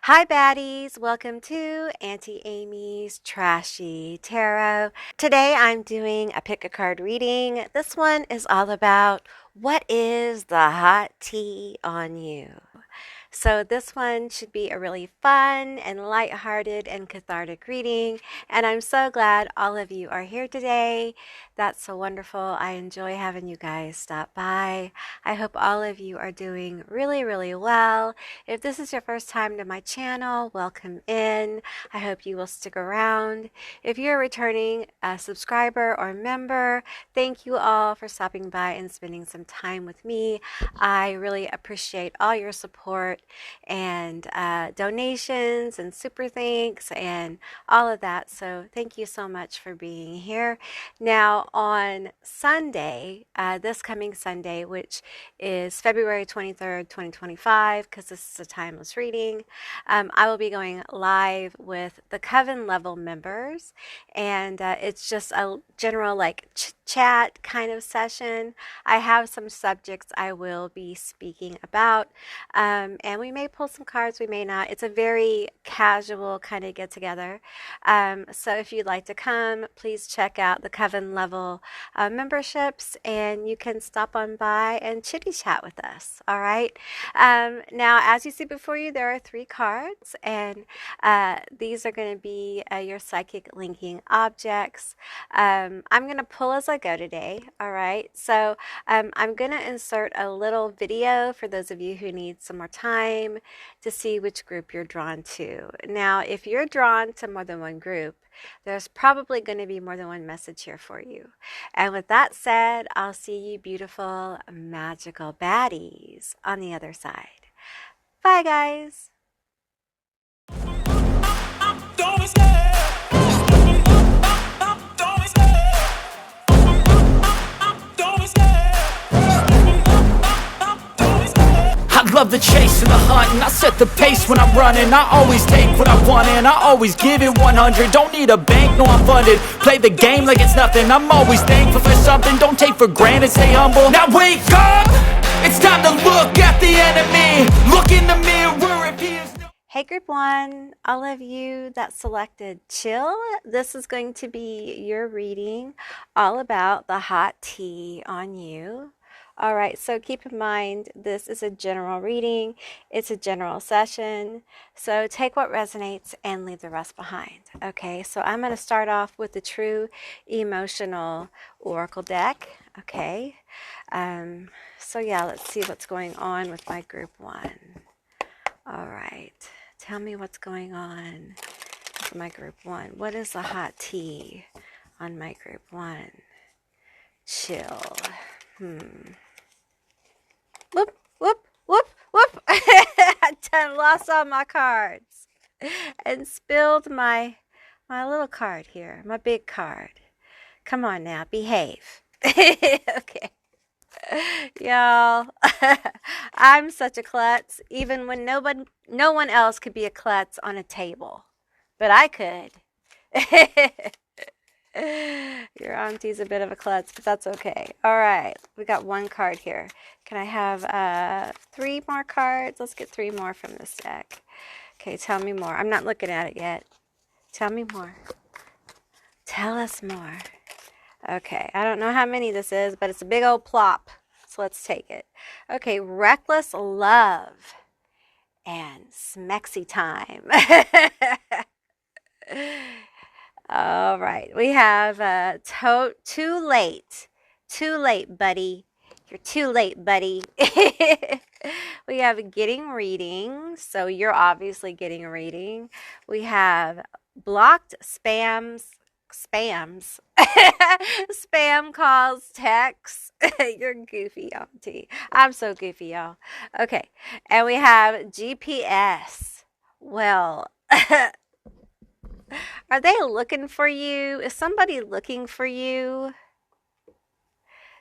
Hi, Baddies. Welcome to Auntie Amy's Trashy Tarot. Today I'm doing a pick a card reading. This one is all about what is the hot tea on you. So this one should be a really fun and lighthearted and cathartic reading. And I'm so glad all of you are here today. That's so wonderful. I enjoy having you guys stop by. I hope all of you are doing really, really well. If this is your first time to my channel, welcome in. I hope you will stick around. If you're a returning subscriber or member, thank you all for stopping by and spending some time with me. I really appreciate all your support and donations and super thanks and all of that. So thank you so much for being here. Now on Sunday, this coming Sunday, which is February 23rd, 2025, because this is a timeless reading, I will be going live with the Coven level members, and it's just a general chat kind of session. I have some subjects I will be speaking about, and we may pull some cards, we may not. It's a very casual kind of get together. So if you'd like to come, please check out the Coven level memberships, and you can stop on by and chitty chat with us. All right. Now, as you see before you, there are 3 cards, and these are going to be your psychic linking objects. I'm going to pull as I go today. All right. So I'm going to insert a little video for those of you who need some more time to see which group you're drawn to. Now, if you're drawn to more than one group, there's probably going to be more than one message here for you. And with that said, I'll see you beautiful, magical baddies on the other side. Bye, guys. I love the chase and the hunt, and I set the pace when I'm running. I always take what I want and I always give it 100. Don't need a bank, no I'm funded. Play the game like it's nothing. I'm always thankful for something. Don't take for granted, stay humble. Now wake up! It's time to look at the enemy. Look in the mirror if he is no. Hey group 1, all of you that selected chill, this is going to be your reading all about the hot tea on you. All right, so keep in mind, this is a general reading. It's a general session. So take what resonates and leave the rest behind. Okay, so I'm going to start off with the True Emotional Oracle deck. Okay, so yeah, let's see what's going on with my group 1. All right, tell me what's going on for my group 1. What is the hot tea on my group 1? Chill. Whoop, whoop, whoop, whoop. I done lost all my cards and spilled my little card here, my big card. Come on now, behave. Okay. Y'all, I'm such a klutz, even when no one else could be a klutz on a table. But I could. Your auntie's a bit of a klutz, but that's okay. All right, we got 1 card here. Can I have 3 more cards? Let's get 3 more from this deck. Okay, tell me more. I'm not looking at it yet. Tell me more. Tell us more. Okay, I don't know how many this is, but it's a big old plop. So let's take it. Okay, reckless love and smexy time. All right, we have too late. Too late, buddy. You're too late, buddy. We have getting reading, so you're obviously getting a reading. We have blocked spam calls, texts. You're goofy, Auntie. I'm so goofy, y'all. Okay, and we have GPS. Well, are they looking for you? Is somebody looking for you?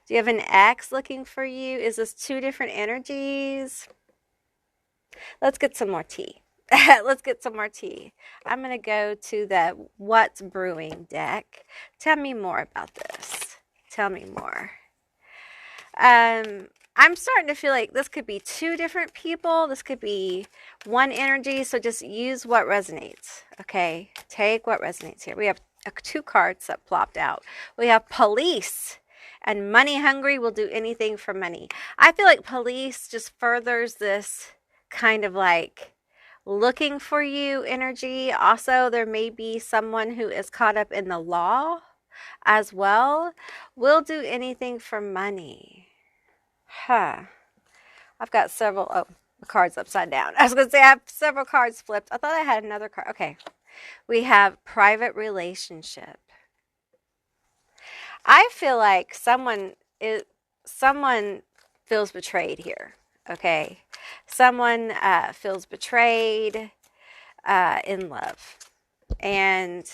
Do you have an ex looking for you? Is this 2 different energies? Let's get some more tea. Let's get some more tea. I'm going to go to the What's Brewing deck. Tell me more about this. Tell me more. I'm starting to feel like this could be two different people. This could be one energy. So just use what resonates. Okay. Take what resonates here. We have two cards that plopped out. We have police and money hungry will do anything for money. I feel like police just furthers this kind of like looking for you energy. Also, there may be someone who is caught up in the law as well. Will do anything for money. Huh. I've got several, oh, the card's upside down. I was going to say I have several cards flipped. I thought I had another card. Okay. We have private relationship. I feel like someone feels betrayed here. Okay. Someone feels betrayed in love. And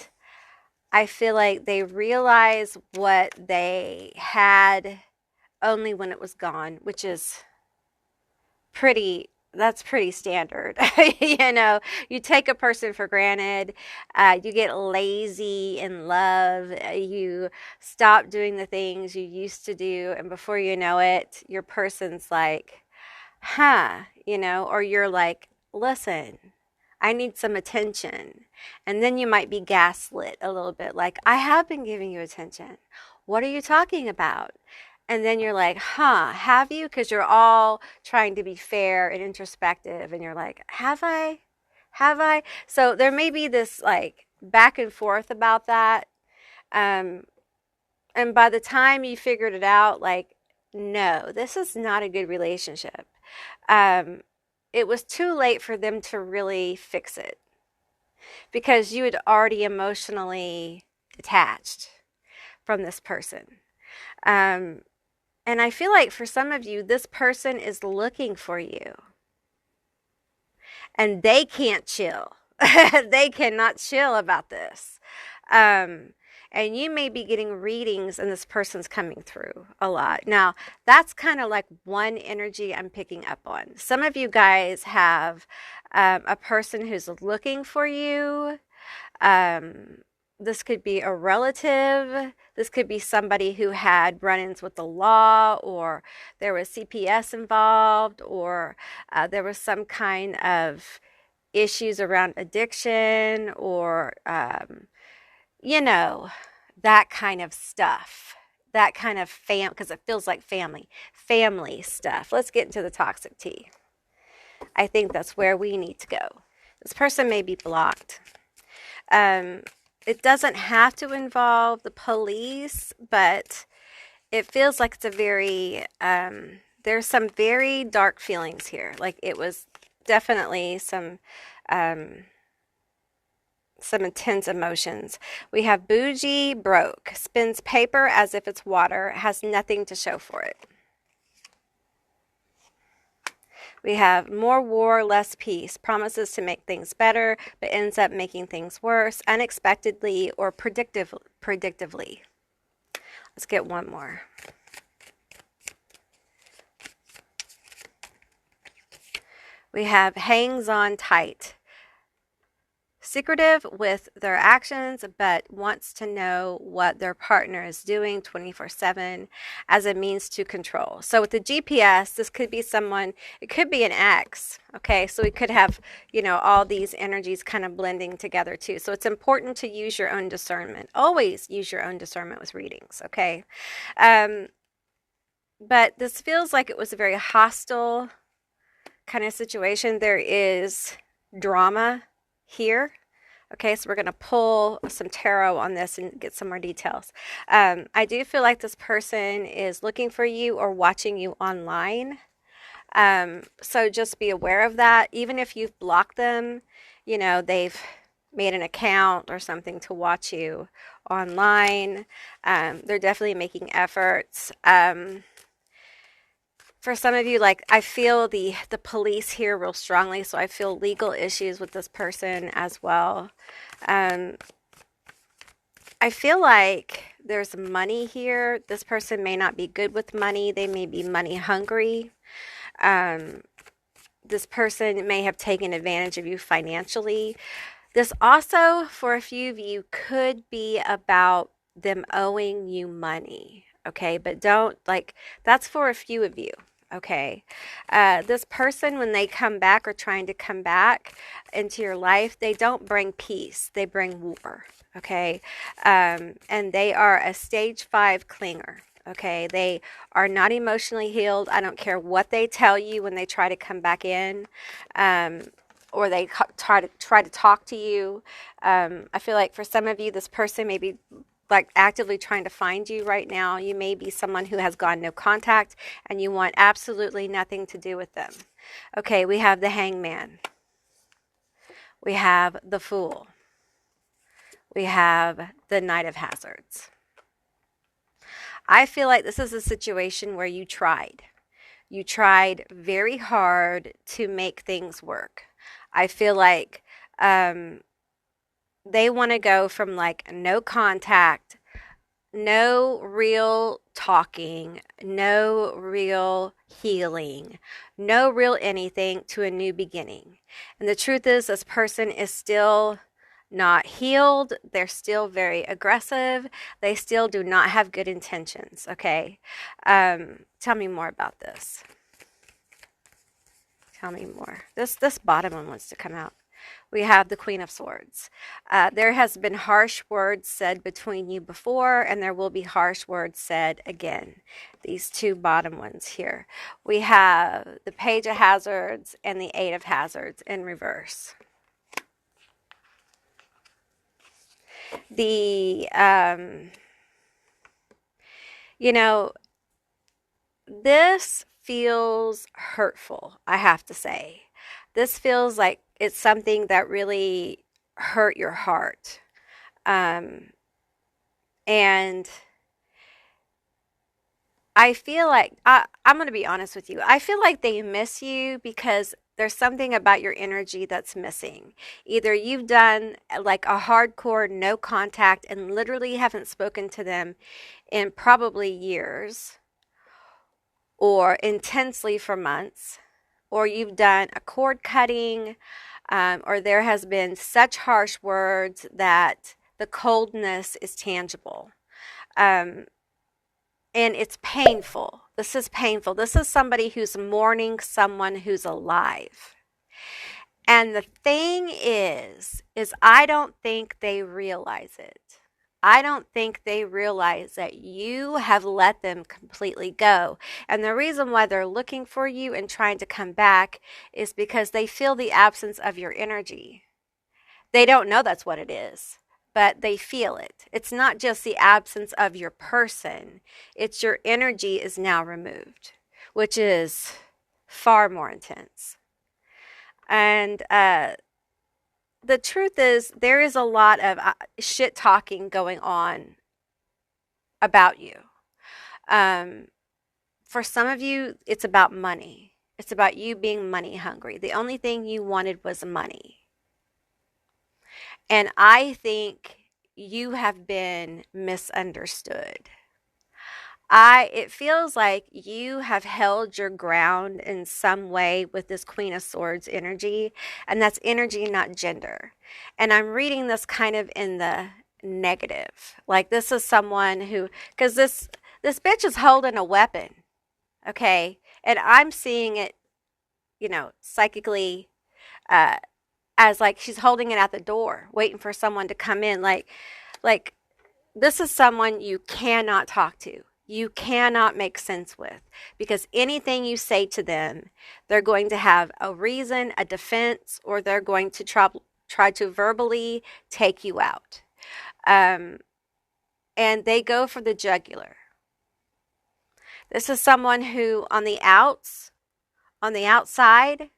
I feel like they realize what they had only when it was gone, which is that's pretty standard. You take a person for granted, you get lazy in love, you stop doing the things you used to do, and before you know it, your person's like, or you're like, listen, I need some attention. And then you might be gaslit a little bit, like, I have been giving you attention. What are you talking about? And then you're like, have you? Because you're all trying to be fair and introspective. And you're like, have I? Have I? So there may be this like back and forth about that. And by the time you figured it out, like, no, this is not a good relationship. It was too late for them to really fix it because you had already emotionally detached from this person. And I feel like for some of you, this person is looking for you and they can't chill. They cannot chill about this. And you may be getting readings and this person's coming through a lot. Now, that's kind of like one energy I'm picking up on. Some of you guys have a person who's looking for you. This could be a relative. This could be somebody who had run-ins with the law, or there was CPS involved, or there was some kind of issues around addiction, or, that kind of stuff. That kind of because it feels like family stuff. Let's get into the toxic tea. I think that's where we need to go. This person may be blocked. It doesn't have to involve the police, but it feels like it's a very, there's some very dark feelings here. Like it was definitely some intense emotions. We have bougie, broke, spins paper as if it's water, has nothing to show for it. We have more war, less peace, promises to make things better, but ends up making things worse, unexpectedly or predictively. Let's get one more. We have hangs on tight. Secretive with their actions, but wants to know what their partner is doing 24/7 as a means to control. So with the GPS, this could be someone, it could be an ex. Okay, so we could have, all these energies kind of blending together too. So it's important to use your own discernment. Always use your own discernment with readings, okay? But this feels like it was a very hostile kind of situation. There is drama here. Okay, so we're going to pull some tarot on this and get some more details. I do feel like this person is looking for you or watching you online. So just be aware of that. Even if you've blocked them, they've made an account or something to watch you online. They're definitely making efforts. For some of you, like I feel the police here real strongly, so I feel legal issues with this person as well. I feel like there's money here. This person may not be good with money. They may be money hungry. This person may have taken advantage of you financially. This also, for a few of you, could be about them owing you money. Okay, but don't, that's for a few of you. Okay. This person, when they come back or trying to come back into your life, they don't bring peace, they bring war. Okay. And they are a stage 5 clinger. Okay. They are not emotionally healed. I don't care what they tell you when they try to come back in. Um, or they try to talk to you. I feel like for some of you, this person may be like actively trying to find you right now. You may be someone who has gone no contact and you want absolutely nothing to do with them. Okay, we have the Hangman. We have the Fool. We have the Knight of Hazards. I feel like this is a situation where you tried. You tried very hard to make things work. I feel like they want to go from like no contact, no real talking, no real healing, no real anything to a new beginning. And the truth is, this person is still not healed. They're still very aggressive. They still do not have good intentions. Okay. Tell me more about this. Tell me more. This bottom one wants to come out. We have the Queen of Swords. There has been harsh words said between you before, and there will be harsh words said again. These two bottom ones here. We have the Page of Hazards and the Eight of Hazards in reverse. The, this feels hurtful, I have to say. This feels like it's something that really hurt your heart. And I feel like, I'm going to be honest with you. I feel like they miss you because there's something about your energy that's missing. Either you've done like a hardcore no contact and literally haven't spoken to them in probably years, or intensely for months, or you've done a cord cutting, or there has been such harsh words that the coldness is tangible. And it's painful. This is painful. This is somebody who's mourning someone who's alive. And the thing is I don't think they realize it. I don't think they realize that you have let them completely go. And the reason why they're looking for you and trying to come back is because they feel the absence of your energy. They don't know that's what it is, but they feel it. It's not just the absence of your person, it's your energy is now removed, which is far more intense. And the truth is, there is a lot of shit talking going on about you. For some of you, it's about money. It's about you being money hungry. The only thing you wanted was money. And I think you have been misunderstood. It feels like you have held your ground in some way with this Queen of Swords energy, and that's energy, not gender. And I'm reading this kind of in the negative. Like this is someone who, because this bitch is holding a weapon, okay? And I'm seeing it, psychically, as like she's holding it at the door, waiting for someone to come in. Like this is someone you cannot talk to. You cannot make sense with, because anything you say to them, they're going to have a reason, a defense, or they're going to try to verbally take you out. And they go for the jugular. This is someone who on the outside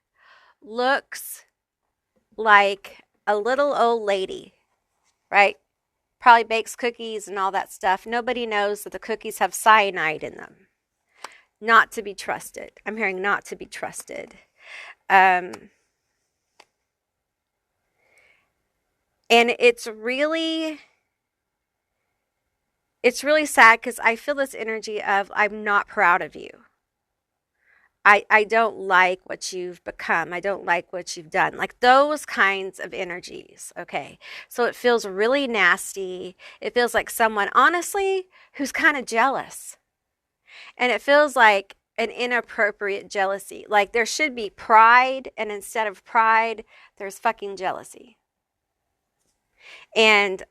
looks like a little old lady, right? Probably bakes cookies and all that stuff. Nobody knows that the cookies have cyanide in them. Not to be trusted. I'm hearing not to be trusted. And it's really sad because I feel this energy of I'm not proud of you. I don't like what you've become. I don't like what you've done. Like those kinds of energies, okay? So it feels really nasty. It feels like someone, honestly, who's kind of jealous. And it feels like an inappropriate jealousy. Like there should be pride, and instead of pride, there's fucking jealousy. And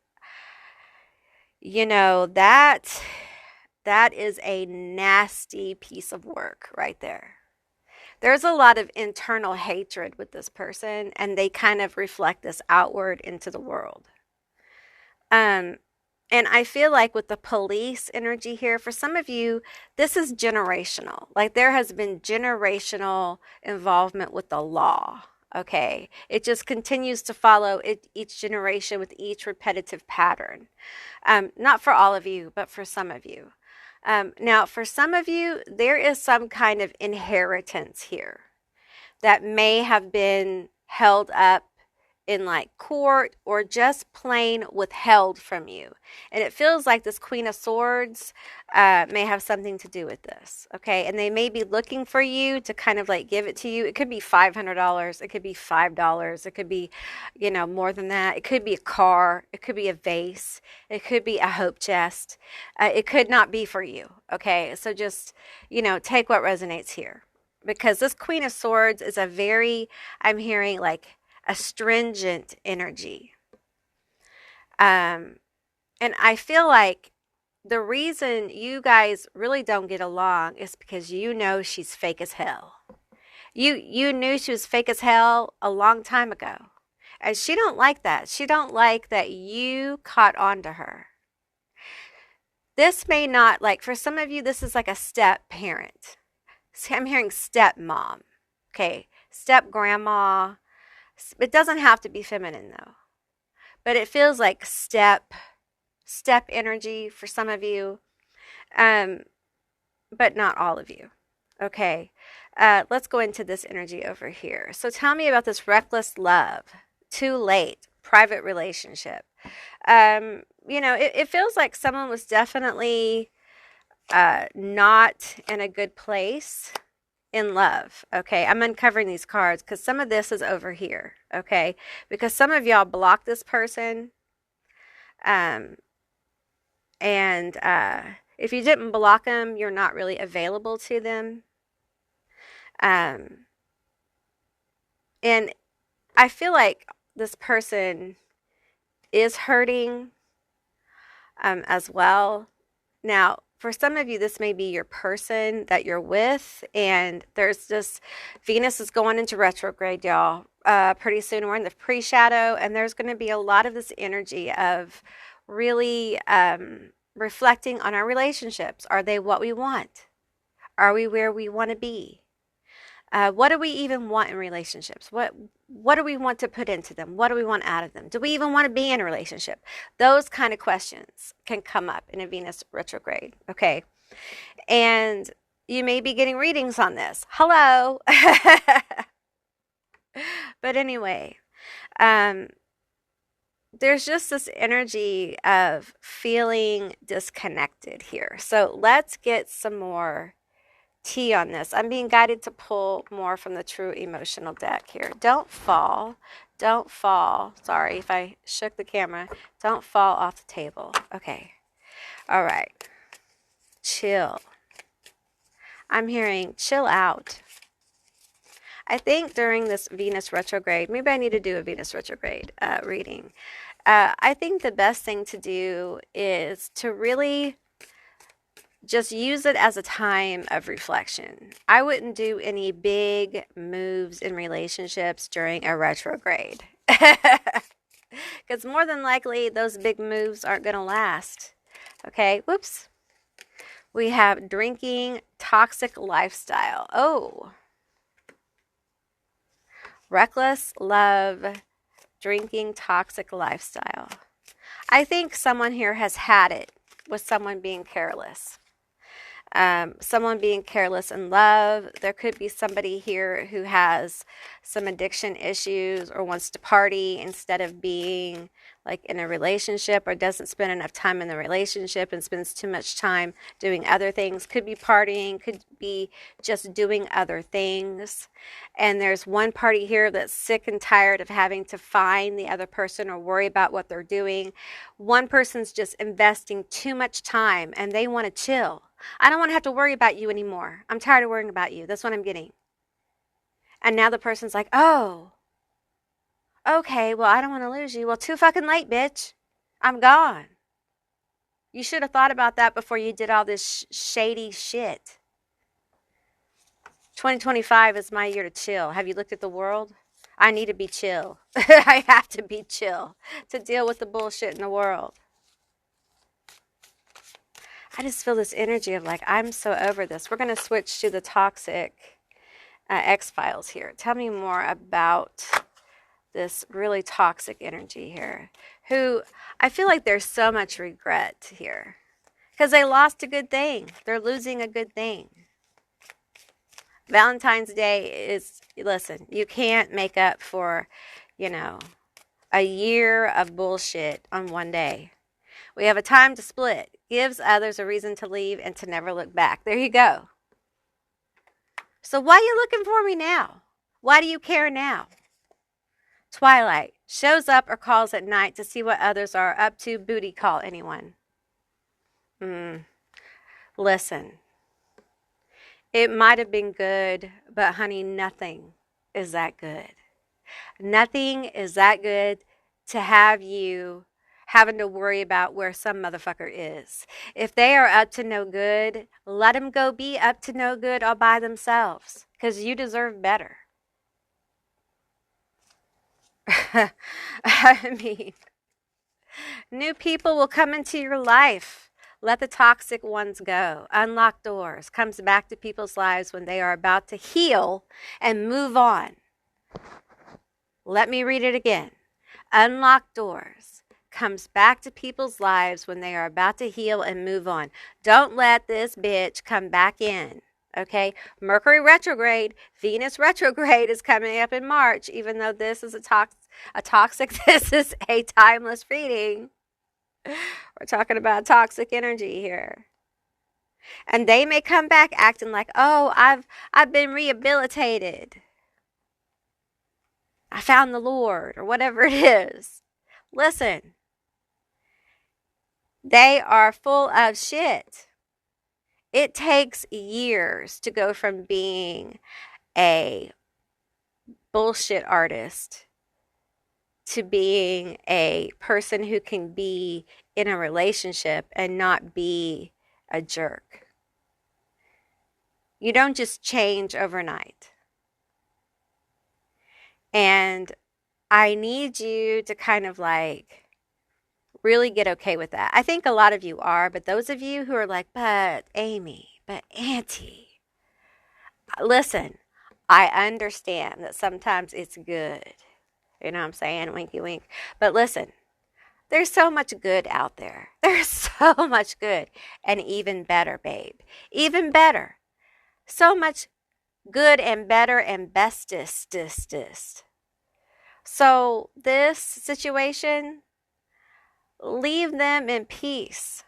you know, that is a nasty piece of work right there. There's a lot of internal hatred with this person, and they kind of reflect this outward into the world. Um, and I feel like with the police energy here, for some of you, this is generational. Like there has been generational involvement with the law. Okay. It just continues to follow each generation with each repetitive pattern. Not for all of you, but for some of you. Now, for some of you, there is some kind of inheritance here that may have been held up in like court or just plain withheld from you. And it feels like this Queen of Swords may have something to do with this. Okay. And they may be looking for you to kind of like give it to you. It could be $500. It could be $5. It could be, you know, more than that. It could be a car. It could be a vase. It could be a hope chest. It could not be for you. Okay. So just, you know, take what resonates here. Because this Queen of Swords is a very, I'm hearing like astringent energy. And I feel like the reason you guys really don't get along is because you know she's fake as hell. You knew she was fake as hell a long time ago. And she don't like that. She don't like that you caught on to her. This may not, like for some of you, this is like a step parent. See, I'm hearing stepmom. Okay, step grandma. It doesn't have to be feminine though. But it feels like step energy for some of you. But not all of you. Okay. Let's go into this energy over here. So tell me about this reckless love. Too late. Private relationship. You know, it feels like someone was definitely not in a good place in love. Okay. I'm uncovering these cards because some of this is over here. Okay. Because some of y'all blocked this person. And if you didn't block them, you're not really available to them. And I feel like this person is hurting as well. Now, for some of you, this may be your person that you're with, and there's just Venus is going into retrograde, y'all. Pretty soon we're in the pre-shadow, and there's going to be a lot of this energy of really reflecting on our relationships. Are they what we want? Are we where we want to be? What do we even want in relationships? What do we want to put into them? What do we want out of them? Do we even want to be in a relationship? Those kind of questions can come up in a Venus retrograde, okay? And you may be getting readings on this. Hello. But anyway, there's just this energy of feeling disconnected here. So let's get some more tea on this. I'm being guided to pull more from the true emotional deck here. Don't fall. Don't fall. Sorry if I shook the camera. Don't fall off the table. Okay. All right. Chill. I'm hearing chill out. I think during this Venus retrograde, maybe I need to do a Venus retrograde reading. I think the best thing to do is to really just use it as a time of reflection. I wouldn't do any big moves in relationships during a retrograde. Because more than likely, those big moves aren't going to last. Okay, whoops. We have drinking, toxic lifestyle. Oh. Reckless love, drinking, toxic lifestyle. I think someone here has had it with someone being careless. Someone being careless in love. There could be somebody here who has some addiction issues or wants to party instead of being like in a relationship, or doesn't spend enough time in the relationship and spends too much time doing other things. Could be partying, could be just doing other things. And there's one party here that's sick and tired of having to find the other person or worry about what they're doing. One person's just investing too much time and they want to chill. I don't want to have to worry about you anymore. I'm tired of worrying about you. That's what I'm getting. And now the person's like, oh, okay, well, I don't want to lose you. Well, too fucking late, bitch. I'm gone. You should have thought about that before you did all this shady shit. 2025 is my year to chill. Have you looked at the world? I need to be chill. I have to be chill to deal with the bullshit in the world. I just feel this energy of like, I'm so over this. We're going to switch to the toxic X-Files here. Tell me more about this really toxic energy here. Who, I feel like there's so much regret here. Because they lost a good thing. They're losing a good thing. Valentine's Day is, listen, you can't make up for, a year of bullshit on one day. We have a time to split. Gives others a reason to leave and to never look back. There you go. So why are you looking for me now? Why do you care now? Twilight. Shows up or calls at night to see what others are up to. Booty call anyone. Listen. It might have been good, but honey, nothing is that good. Nothing is that good to have you having to worry about where some motherfucker is. If they are up to no good, let them go be up to no good all by themselves, because you deserve better. I mean, new people will come into your life. Let the toxic ones go. Unlock doors. Comes back to people's lives when they are about to heal and move on. Let me read it again. Unlock doors. Comes back to people's lives when they are about to heal and move on. Don't let this bitch come back in. Okay? Mercury retrograde, Venus retrograde is coming up in March, even though this is a toxic, this is a timeless reading. We're talking about toxic energy here. And they may come back acting like, oh, I've been rehabilitated. I found the Lord, or whatever it is. Listen. They are full of shit. It takes years to go from being a bullshit artist to being a person who can be in a relationship and not be a jerk. You don't just change overnight. And I need you to kind of like really get okay with that. I think a lot of you are, but those of you who are like, but Amy, but Auntie, listen, I understand that sometimes it's good. You know what I'm saying? Winky wink. But listen, there's so much good out there. There's so much good. And even better, babe. Even better. So much good and better and bestest. So this situation, leave them in peace.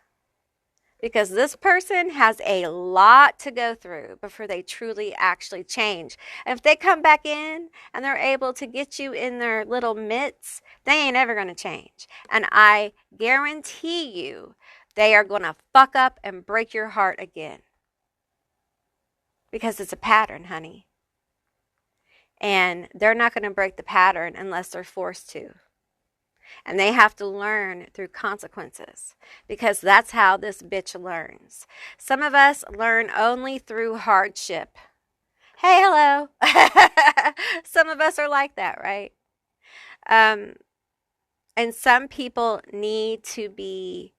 Because this person has a lot to go through before they truly actually change. And if they come back in and they're able to get you in their little mitts, they ain't ever going to change. And I guarantee you, they are going to fuck up and break your heart again. Because it's a pattern, honey. And they're not going to break the pattern unless they're forced to. And they have to learn through consequences, because that's how this bitch learns. Some of us learn only through hardship. Hey, hello. Some of us are like that, right? And some people need to be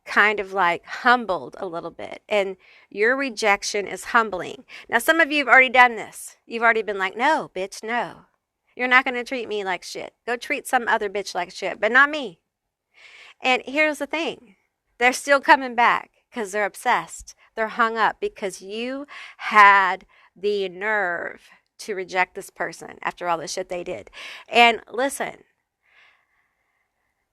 kind of like humbled a little bit. And your rejection is humbling. Now, some of you have already done this. You've already been like, no, bitch, no. You're not going to treat me like shit. Go treat some other bitch like shit, but not me. And here's the thing. They're still coming back because they're obsessed. They're hung up because you had the nerve to reject this person after all the shit they did. And listen,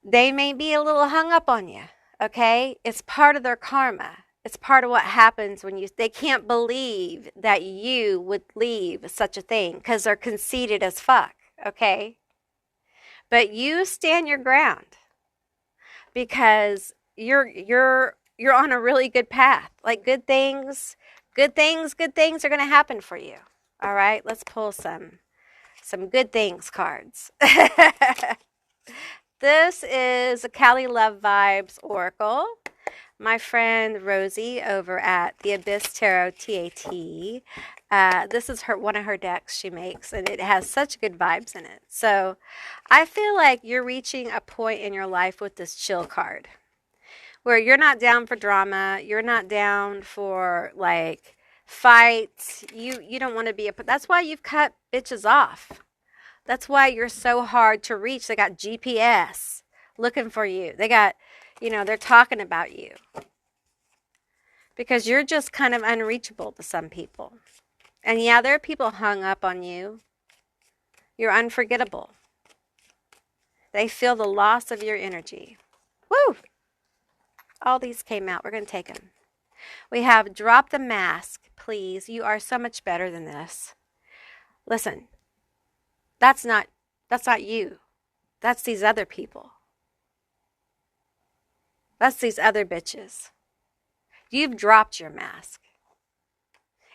they may be a little hung up on you, okay? It's part of their karma. It's part of what happens when they can't believe that you would leave such a thing because they're conceited as fuck, okay? But you stand your ground because you're you're on a really good path. Like good things are going to happen for you. All right, let's pull some good things cards. This is a Cali Love Vibes Oracle. My friend Rosie over at the Abyss Tarot TAT. This is one of her decks she makes, and it has such good vibes in it. So I feel like you're reaching a point in your life with this chill card where you're not down for drama. You're not down for like fights. You don't want to be that's why you've cut bitches off. That's why you're so hard to reach. They got GPS looking for you. They got, they're talking about you. Because you're just kind of unreachable to some people. And yeah, there are people hung up on you. You're unforgettable. They feel the loss of your energy. Woo! All these came out. We're going to take them. We have drop the mask, please. You are so much better than this. Listen, that's not you. That's these other people. That's these other bitches. You've dropped your mask.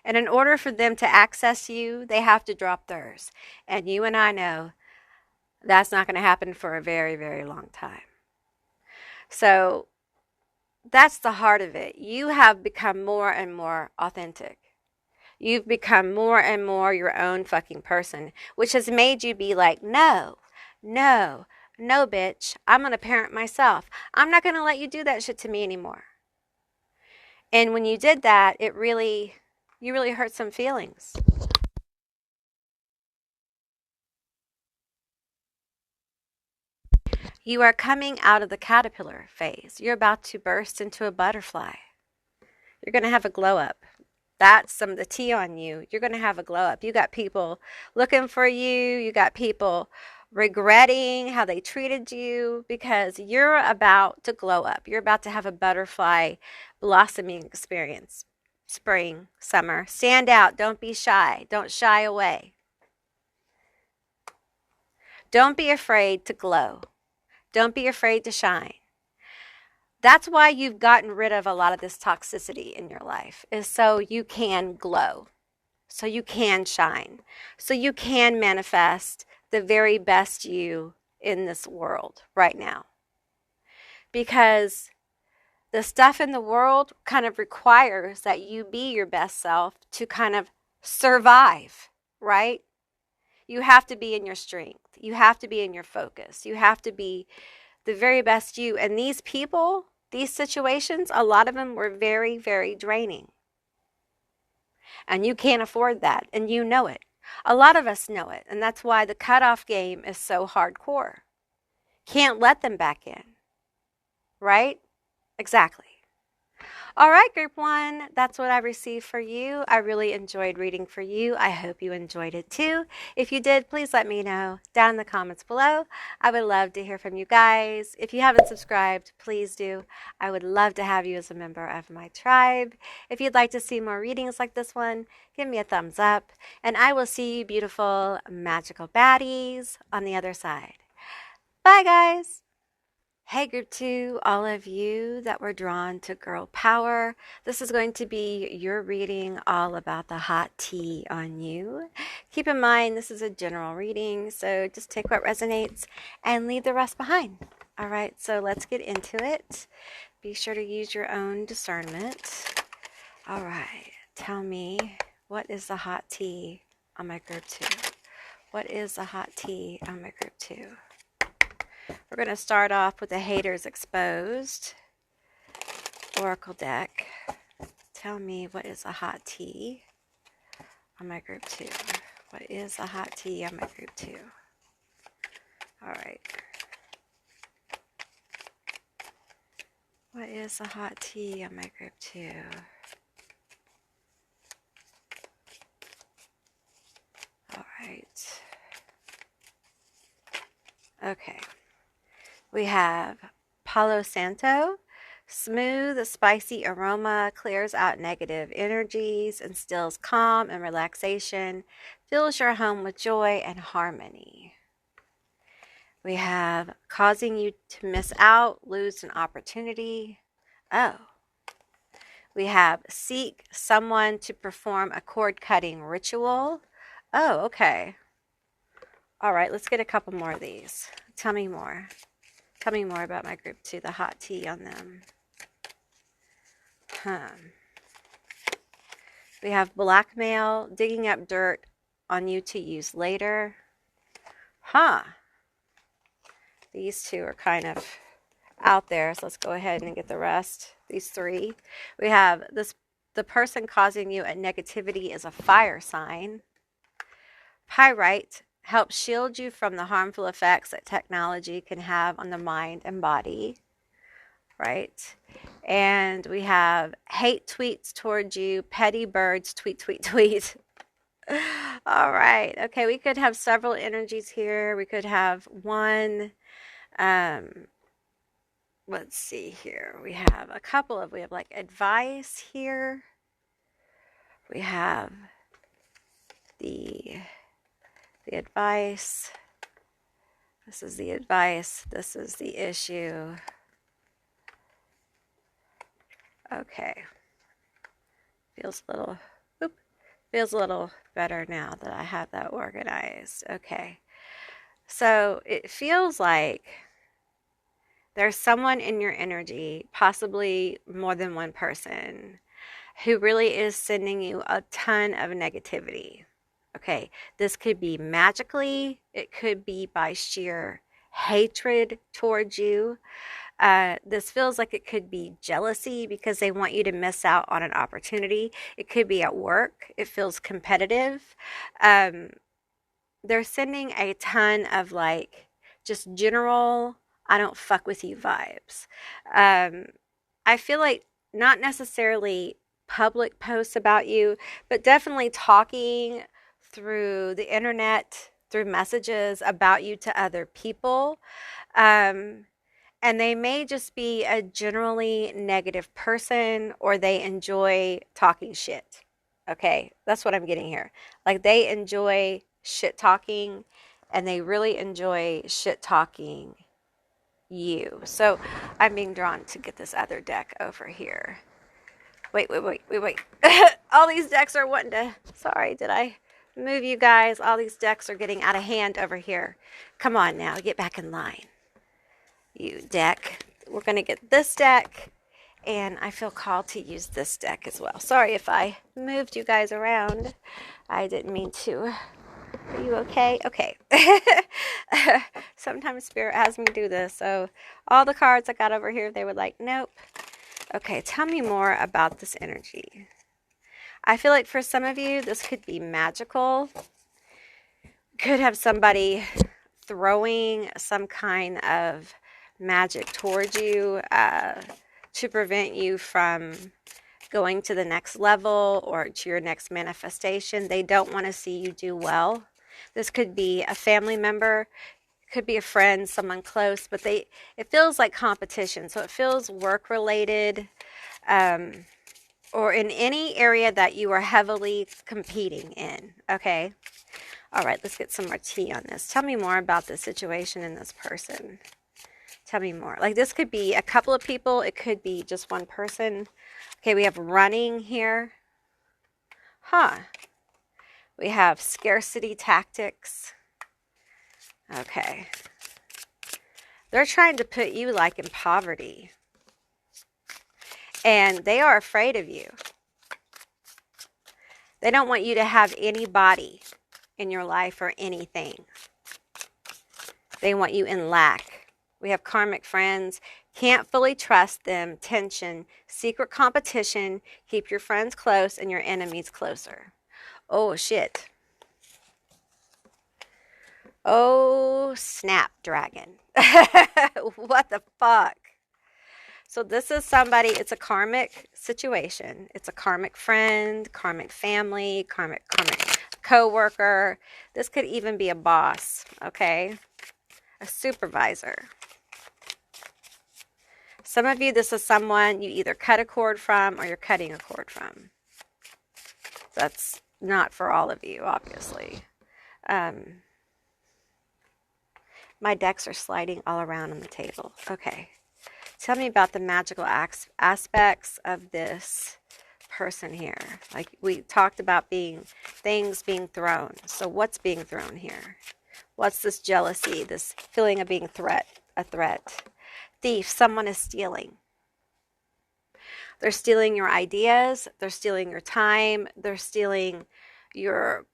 And in order for them to access you, they have to drop theirs. And you and I know that's not going to happen for a very, very long time. So that's the heart of it. You have become more and more authentic. You've become more and more your own fucking person, which has made you be like, no, bitch. I'm going to parent myself. I'm not going to let you do that shit to me anymore. And when you did that, you really hurt some feelings. You are coming out of the caterpillar phase. You're about to burst into a butterfly. You're going to have a glow up. That's some of the tea on you. You're going to have a glow up. You got people looking for you. You got people regretting how they treated you because you're about to glow up. You're about to have a butterfly blossoming experience. Spring, summer. Stand out. Don't be shy. Don't shy away. Don't be afraid to glow. Don't be afraid to shine. That's why you've gotten rid of a lot of this toxicity in your life, is so you can glow, so you can shine, so you can manifest the very best you in this world right now. Because the stuff in the world kind of requires that you be your best self to kind of survive, right? You have to be in your strength. You have to be in your focus. You have to be the very best you. And these people, these situations, a lot of them were very, very draining. And you can't afford that. And you know it. A lot of us know it. And that's why the cutoff game is so hardcore. Can't let them back in. Right? Exactly. All right, group one, that's what I received for you. I really enjoyed reading for you. I hope you enjoyed it too. If you did, please let me know down in the comments below. I would love to hear from you guys. If you haven't subscribed, please do. I would love to have you as a member of my tribe. If you'd like to see more readings like this one, give me a thumbs up. And I will see you beautiful, magical baddies on the other side. Bye, guys. Hey, group two, all of you that were drawn to girl power. This is going to be your reading all about the hot tea on you. Keep in mind, this is a general reading, so just take what resonates and leave the rest behind. All right, so let's get into it. Be sure to use your own discernment. All right, tell me, what is the hot tea on my group two? What is the hot tea on my group two? We're going to start off with the Haters Exposed Oracle deck. Tell me, what is a hot tea on my group two? What is a hot tea on my group two? All right. What is a hot tea on my group two? All right. Okay. We have Palo Santo. Smooth, spicy aroma clears out negative energies, instills calm and relaxation, fills your home with joy and harmony. We have causing you to miss out, lose an opportunity. Oh, We have seek someone to perform a cord cutting ritual. Oh, okay. All right, let's get a couple more of these. Tell me more. Tell me more about my group too, the hot tea on them. We have blackmail, digging up dirt on you to use later. These two are kind of out there, so let's go ahead and get the rest. These three. We have this: the person causing you a negativity is a fire sign. Pyrite helps shield you from the harmful effects that technology can have on the mind and body. Right? And we have hate tweets towards you, petty birds, tweet, tweet, tweet. All right. Okay, we could have several energies here. We could have one. Let's see here. We have a couple of, we have like advice here. We have the advice. This is the advice. This is the issue. Okay. Feels a little better now that I have that organized. Okay. So it feels like there's someone in your energy, possibly more than one person, who really is sending you a ton of negativity. Okay. This could be magically, it could be by sheer hatred towards you. This feels like it could be jealousy because they want you to miss out on an opportunity. It could be at work. It feels competitive. They're sending a ton of like just general, I don't fuck with you vibes. I feel like not necessarily public posts about you, but definitely talking through the internet, through messages about you to other people. And they may just be a generally negative person, or they enjoy talking shit. Okay, that's what I'm getting here. Like they enjoy shit talking, and they really enjoy shit talking you. So I'm being drawn to get this other deck over here. Wait. All these decks are wanting to, sorry, did I move you guys? All these decks are getting out of hand over here. Come on now, get back in line. You deck. We're going to get this deck, and I feel called to use this deck as well. Sorry if I moved you guys around. I didn't mean to. Are you okay? Okay. Sometimes Spirit has me do this. So all the cards I got over here, they were like, nope. Okay, tell me more about this energy. I feel like for some of you, this could be magical. Could have somebody throwing some kind of magic towards you to prevent you from going to the next level or to your next manifestation. They don't want to see you do well. This could be a family member, could be a friend, someone close, but it feels like competition. So it feels work related, or in any area that you are heavily competing in. Okay. All right, let's get some more tea on this. Tell me more about this situation and this person. Tell me more. Like this could be a couple of people. It could be just one person. Okay, we have running here. We have scarcity tactics. Okay. They're trying to put you like in poverty. And they are afraid of you. They don't want you to have anybody in your life or anything. They want you in lack. We have karmic friends. Can't fully trust them. Tension. Secret competition. Keep your friends close and your enemies closer. Oh, shit. Oh, snapdragon. What the fuck? So this is somebody, it's a karmic situation. It's a karmic friend, karmic family, karmic co-worker. This could even be a boss, okay? A supervisor. Some of you, this is someone you either cut a cord from or you're cutting a cord from. That's not for all of you, obviously. My decks are sliding all around on the table. Okay. Tell me about the magical aspects of this person here. Like we talked about things being thrown. So what's being thrown here? What's this jealousy, this feeling of being a threat? Thief, someone is stealing. They're stealing your ideas. They're stealing your time. They're stealing your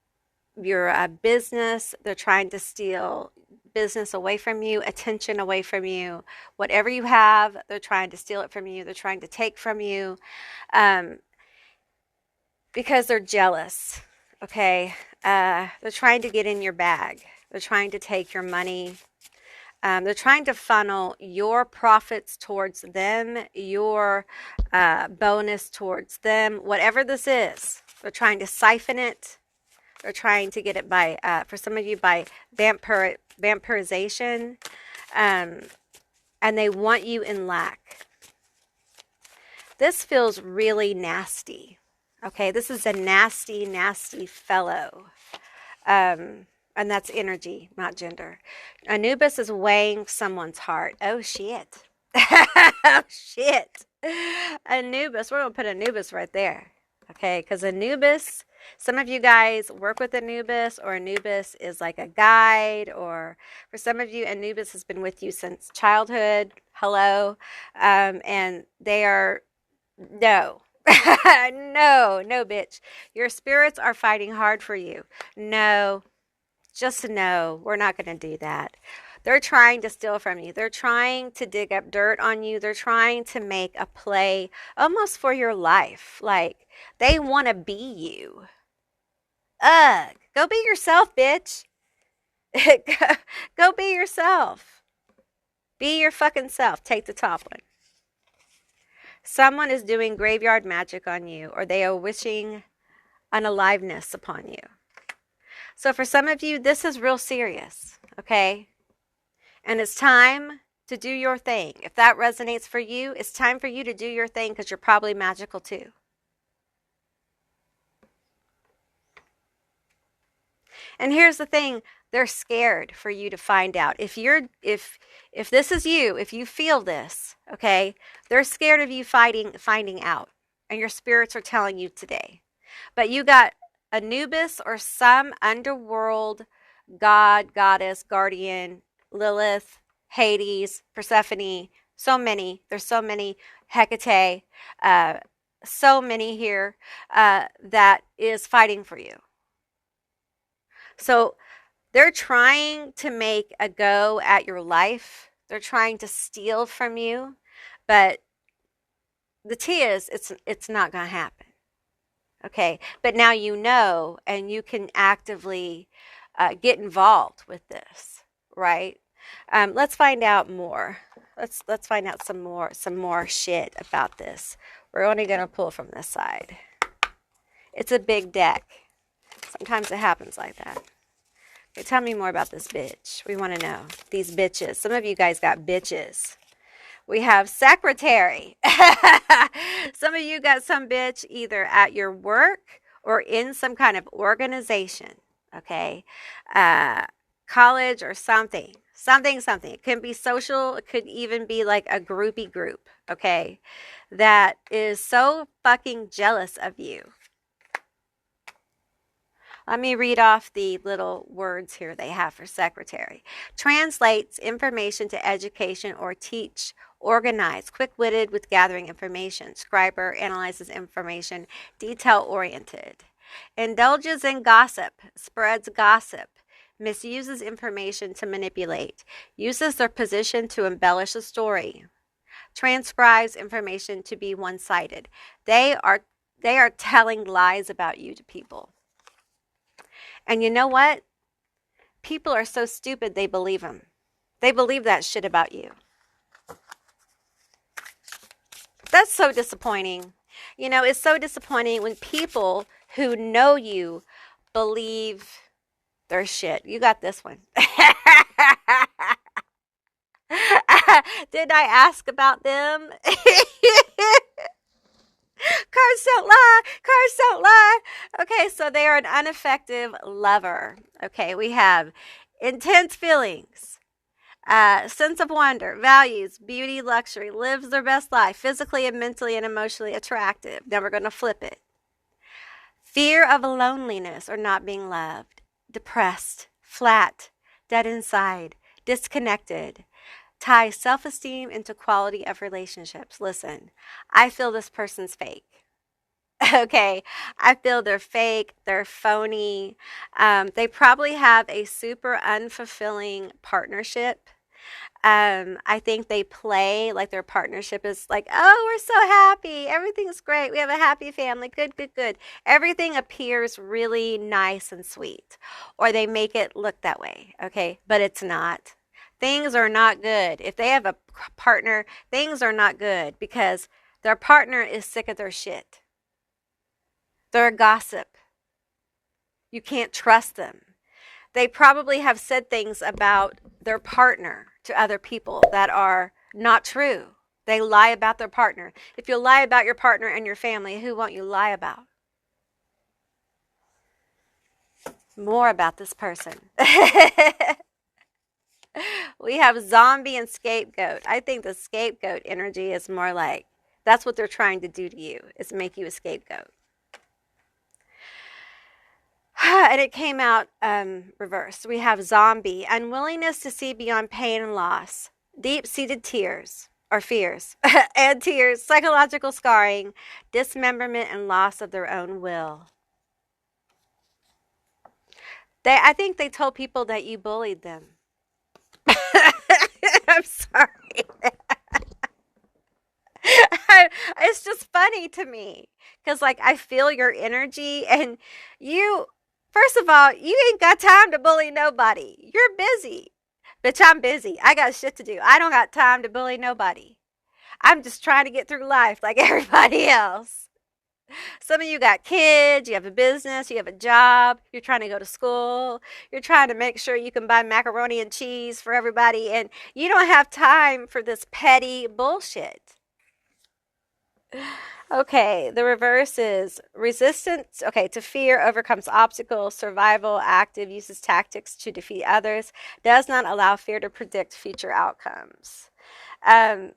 business. They're trying to steal business away from you, attention away from you. Whatever you have, they're trying to steal it from you. They're trying to take from you because they're jealous. Okay, they're trying to get in your bag. They're trying to take your money. They're trying to funnel your profits towards them, your bonus towards them, whatever this is. They're trying to siphon it. They're trying to get it by, for some of you, by vampirization. And they want you in lack. This feels really nasty. Okay, this is a nasty, nasty fellow. And that's energy, not gender. Anubis is weighing someone's heart. Oh, shit. Oh, shit. Anubis, we're going to put Anubis right there. Okay, because Anubis, some of you guys work with Anubis, or Anubis is like a guide, or for some of you, Anubis has been with you since childhood. Hello. And they are, no. No, bitch. Your spirits are fighting hard for you. No. Just no, we're not going to do that. They're trying to steal from you. They're trying to dig up dirt on you. They're trying to make a play almost for your life. Like, they want to be you. Ugh. Go be yourself, bitch. Go be yourself. Be your fucking self. Take the top one. Someone is doing graveyard magic on you, or they are wishing unaliveness upon you. So for some of you, this is real serious, okay? And it's time to do your thing. If that resonates for you, it's time for you to do your thing, because you're probably magical too. And here's the thing, they're scared for you to find out. If this is you, if you feel this, okay, they're scared of you finding out. And your spirits are telling you today. But you got Anubis or some underworld god, goddess, guardian, Lilith, Hades, Persephone, so many. There's so many. Hecate, so many here that is fighting for you. So they're trying to make a go at your life. They're trying to steal from you. But the T is, it's not going to happen. Okay, but now you know, and you can actively get involved with this, right? Let's find out more. Let's find out some more shit about this. We're only gonna pull from this side. It's a big deck. Sometimes it happens like that. Okay, tell me more about this bitch. We want to know these bitches. Some of you guys got bitches. We have secretary. Some of you got some bitch either at your work or in some kind of organization, okay? College or something. It can be social. It could even be like a groupie group, okay? That is so fucking jealous of you. Let me read off the little words here they have for secretary. Translates information to education or teach. Organized, quick-witted with gathering information. Scriber analyzes information, detail-oriented. Indulges in gossip, spreads gossip. Misuses information to manipulate. Uses their position to embellish a story. Transcribes information to be one-sided. They are telling lies about you to people. And you know what? People are so stupid they believe them. They believe that shit about you. That's so disappointing. You know, it's so disappointing when people who know you believe their shit. You got this one. Did I ask about them? Cards don't lie. Cards don't lie. Okay, so they are an ineffective lover. Okay, we have intense feelings, Sense of wonder, values, beauty, luxury, lives their best life, physically and mentally and emotionally attractive. Now we're going to flip it. Fear of loneliness or not being loved, depressed, flat, dead inside, disconnected, ties self esteem into quality of relationships. Listen, I feel this person's fake. Okay, I feel they're fake, they're phony. They probably have a super unfulfilling partnership. I think they play like their partnership is like, oh, we're so happy. Everything's great. We have a happy family. Good, good, good. Everything appears really nice and sweet, or they make it look that way. Okay, but it's not. Things are not good. If they have a partner, things are not good because their partner is sick of their shit. They're a gossip. You can't trust them. They probably have said things about their partner to other people that are not true. They lie about their partner. If you lie about your partner and your family, who won't you lie about? More about this person. We have zombie and scapegoat. I think the scapegoat energy is more like that's what they're trying to do to you, is make you a scapegoat. And it came out reversed. We have zombie, unwillingness to see beyond pain and loss, deep-seated tears or fears, and tears, psychological scarring, dismemberment, and loss of their own will. I think they told people that you bullied them. I'm sorry. It's just funny to me because, like, I feel your energy, and you, first of all, you ain't got time to bully nobody. You're busy. Bitch, I'm busy. I got shit to do. I don't got time to bully nobody. I'm just trying to get through life like everybody else. Some of you got kids, you have a business, you have a job, you're trying to go to school, you're trying to make sure you can buy macaroni and cheese for everybody, and you don't have time for this petty bullshit. Okay, the reverse is resistance, okay, to fear, overcomes obstacles, survival, active, uses tactics to defeat others, does not allow fear to predict future outcomes. I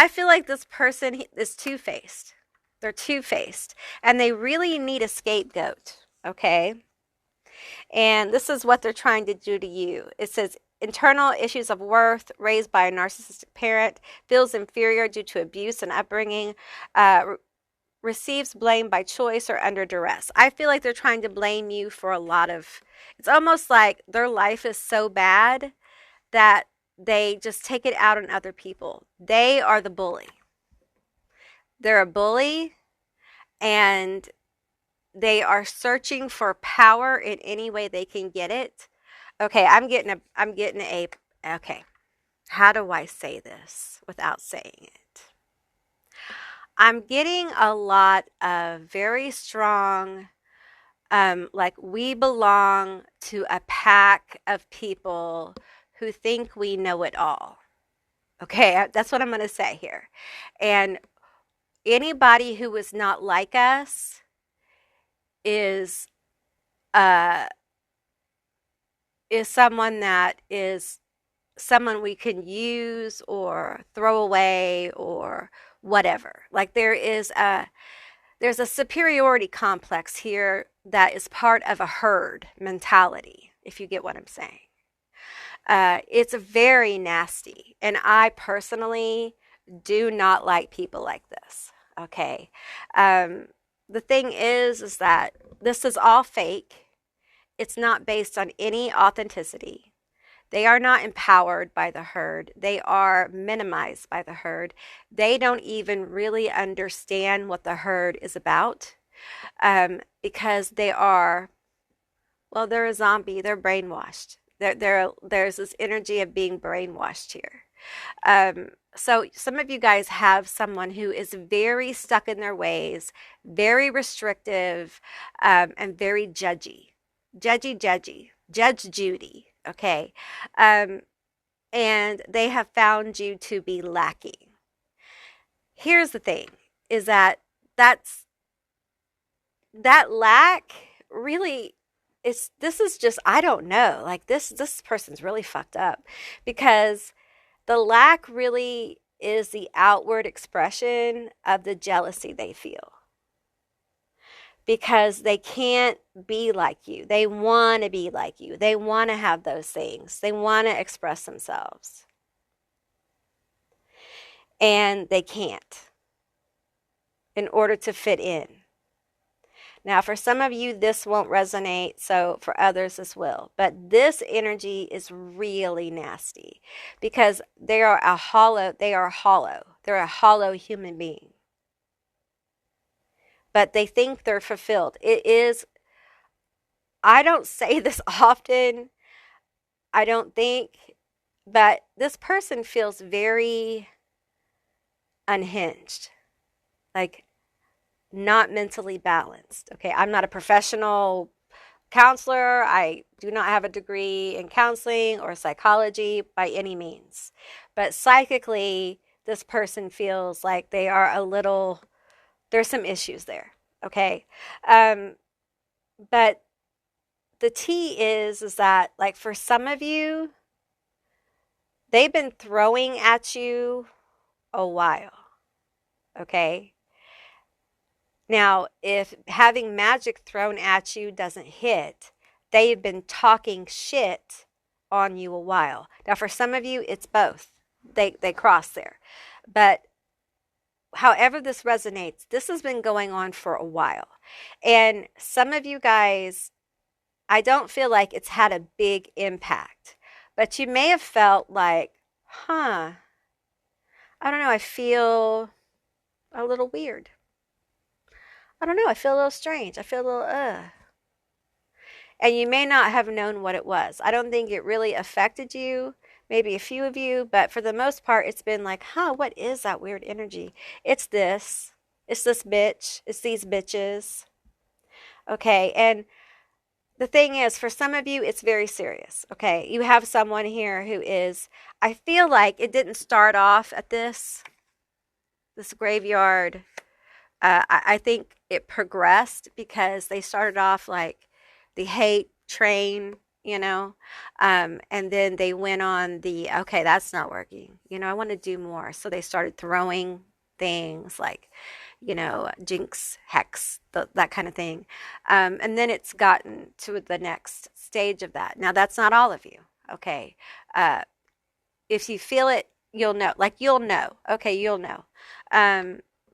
feel like this person is two-faced. They're two-faced, and they really need a scapegoat, okay? And this is what they're trying to do to you. It says, internal issues of worth, raised by a narcissistic parent, feels inferior due to abuse and upbringing, receives blame by choice or under duress. I feel like they're trying to blame you for a lot of, it's almost like their life is so bad that they just take it out on other people. They are the bully. They're a bully, and they are searching for power in any way they can get it. Okay, okay, how do I say this without saying it? I'm getting a lot of very strong, like we belong to a pack of people who think we know it all. Okay, that's what I'm going to say here. And anybody who is not like us is someone that is someone we can use or throw away or whatever. Like there's a superiority complex here that is part of a herd mentality, if you get what I'm saying. It's very nasty, and I personally do not like people like this. Okay. The thing is that this is all fake. It's not based on any authenticity. They are not empowered by the herd. They are minimized by the herd. They don't even really understand what the herd is about, because they're a zombie. They're brainwashed. There's this energy of being brainwashed here. So some of you guys have someone who is very stuck in their ways, very restrictive, and very judgy. Judge Judy, okay? And they have found you to be lacking. Here's the thing, is that lack really this is just, I don't know. Like this person's really fucked up because the lack really is the outward expression of the jealousy they feel because they can't be like you. They want to be like you. They want to have those things. They want to express themselves. And they can't in order to fit in. Now, for some of you, this won't resonate, so for others, this will. But this energy is really nasty because they are hollow. They're a hollow human being. But they think they're fulfilled. It is, I don't say this often, I don't think, but this person feels very unhinged, like not mentally balanced. Okay, I'm not a professional counselor. I do not have a degree in counseling or psychology by any means. But psychically, this person feels like they are a little, there's some issues there. Okay. But the tea is that, like, for some of you, they've been throwing at you a while. Okay. Now, if having magic thrown at you doesn't hit, they've been talking shit on you a while. Now, for some of you, it's both. They cross there. But however this resonates, this has been going on for a while. And some of you guys, I don't feel like it's had a big impact. But you may have felt like, I don't know, I feel a little weird. I don't know, I feel a little strange. I feel a little, And you may not have known what it was. I don't think it really affected you, maybe a few of you, but for the most part, it's been like, what is that weird energy? It's this bitch, it's these bitches. Okay, and the thing is, for some of you, it's very serious. Okay, you have someone here who is, I feel like it didn't start off at this graveyard. I think it progressed because they started off like the hate train, and then they went on the, okay, that's not working. I want to do more. So they started throwing things like, jinx, hex, that kind of thing. And then it's gotten to the next stage of that. Now, that's not all of you. Okay. If you feel it, you'll know. Like, you'll know. Okay, you'll know.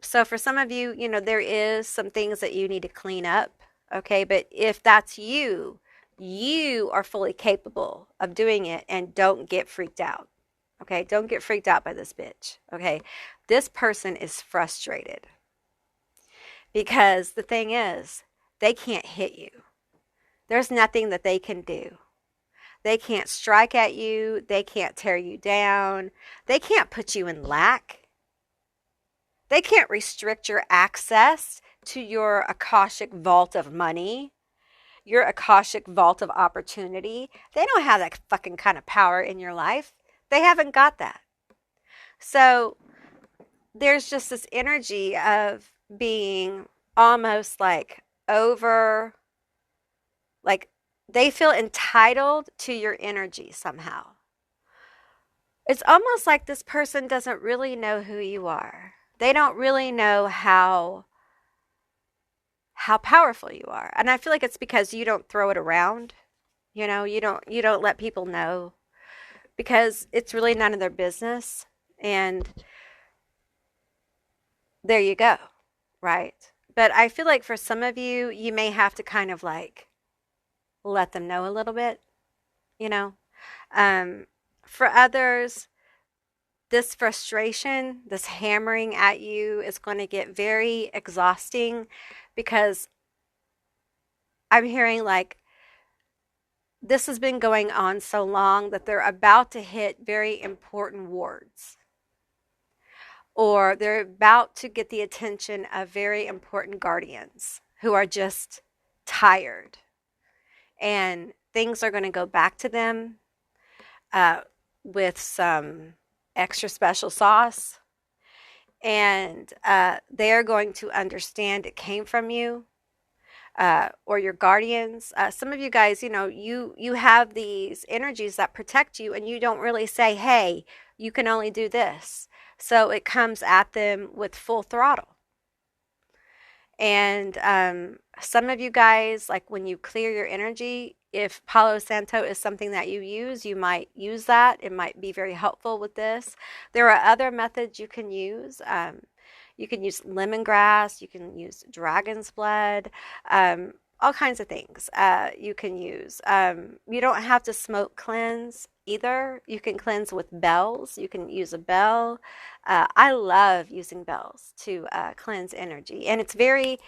So for some of you, there is some things that you need to clean up. Okay, but if that's you, you are fully capable of doing it, and don't get freaked out. Okay, don't get freaked out by this bitch. Okay, this person is frustrated because the thing is, they can't hit you. There's nothing that they can do. They can't strike at you. They can't tear you down. They can't put you in lack. They can't restrict your access to your Akashic vault of money, your Akashic vault of opportunity. They don't have that fucking kind of power in your life. They haven't got that. So there's just this energy of being almost like over, like they feel entitled to your energy somehow. It's almost like this person doesn't really know who you are. They don't really know how powerful you are. And I feel like it's because you don't throw it around. You don't let people know because it's really none of their business. And there you go, right? But I feel like for some of you, you may have to kind of like let them know a little bit, For others, this frustration, this hammering at you is going to get very exhausting because I'm hearing like this has been going on so long that they're about to hit very important wards, or they're about to get the attention of very important guardians who are just tired, and things are going to go back to them with some extra special sauce, and they're going to understand it came from you. or your guardians. Some of you guys, you have these energies that protect you, and you don't really say, "Hey, you can only do this." So it comes at them with full throttle. And some of you guys, like when you clear your energy, if Palo Santo is something that you use, you might use that. It might be very helpful with this. There are other methods you can use. You can use lemongrass, you can use dragon's blood, all kinds of things you can use. You don't have to smoke cleanse either. You can cleanse with bells. You can use a bell. I love using bells to cleanse energy, and it's very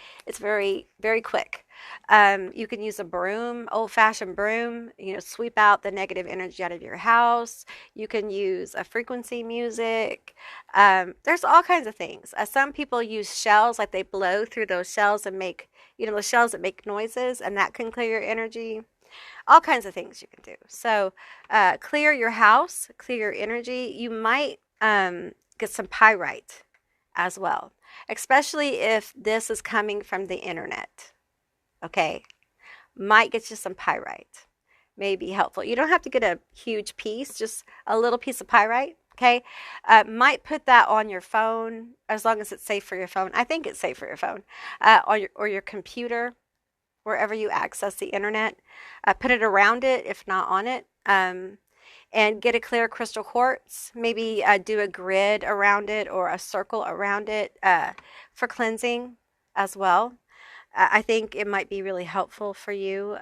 quick. You can use a broom, old-fashioned broom, sweep out the negative energy out of your house. You can use a frequency music. There's all kinds of things. Some people use shells, like they blow through those shells and make, the shells that make noises, and that can clear your energy. All kinds of things you can do. So clear your house, clear your energy. You might get some pyrite as well, especially if this is coming from the internet. Okay, might get you some pyrite. May be helpful. You don't have to get a huge piece, just a little piece of pyrite. Okay, might put that on your phone as long as it's safe for your phone. I think it's safe for your phone, or your computer, wherever you access the internet. Put it around it, if not on it, and get a clear crystal quartz. Maybe do a grid around it or a circle around it for cleansing as well. I think it might be really helpful for you.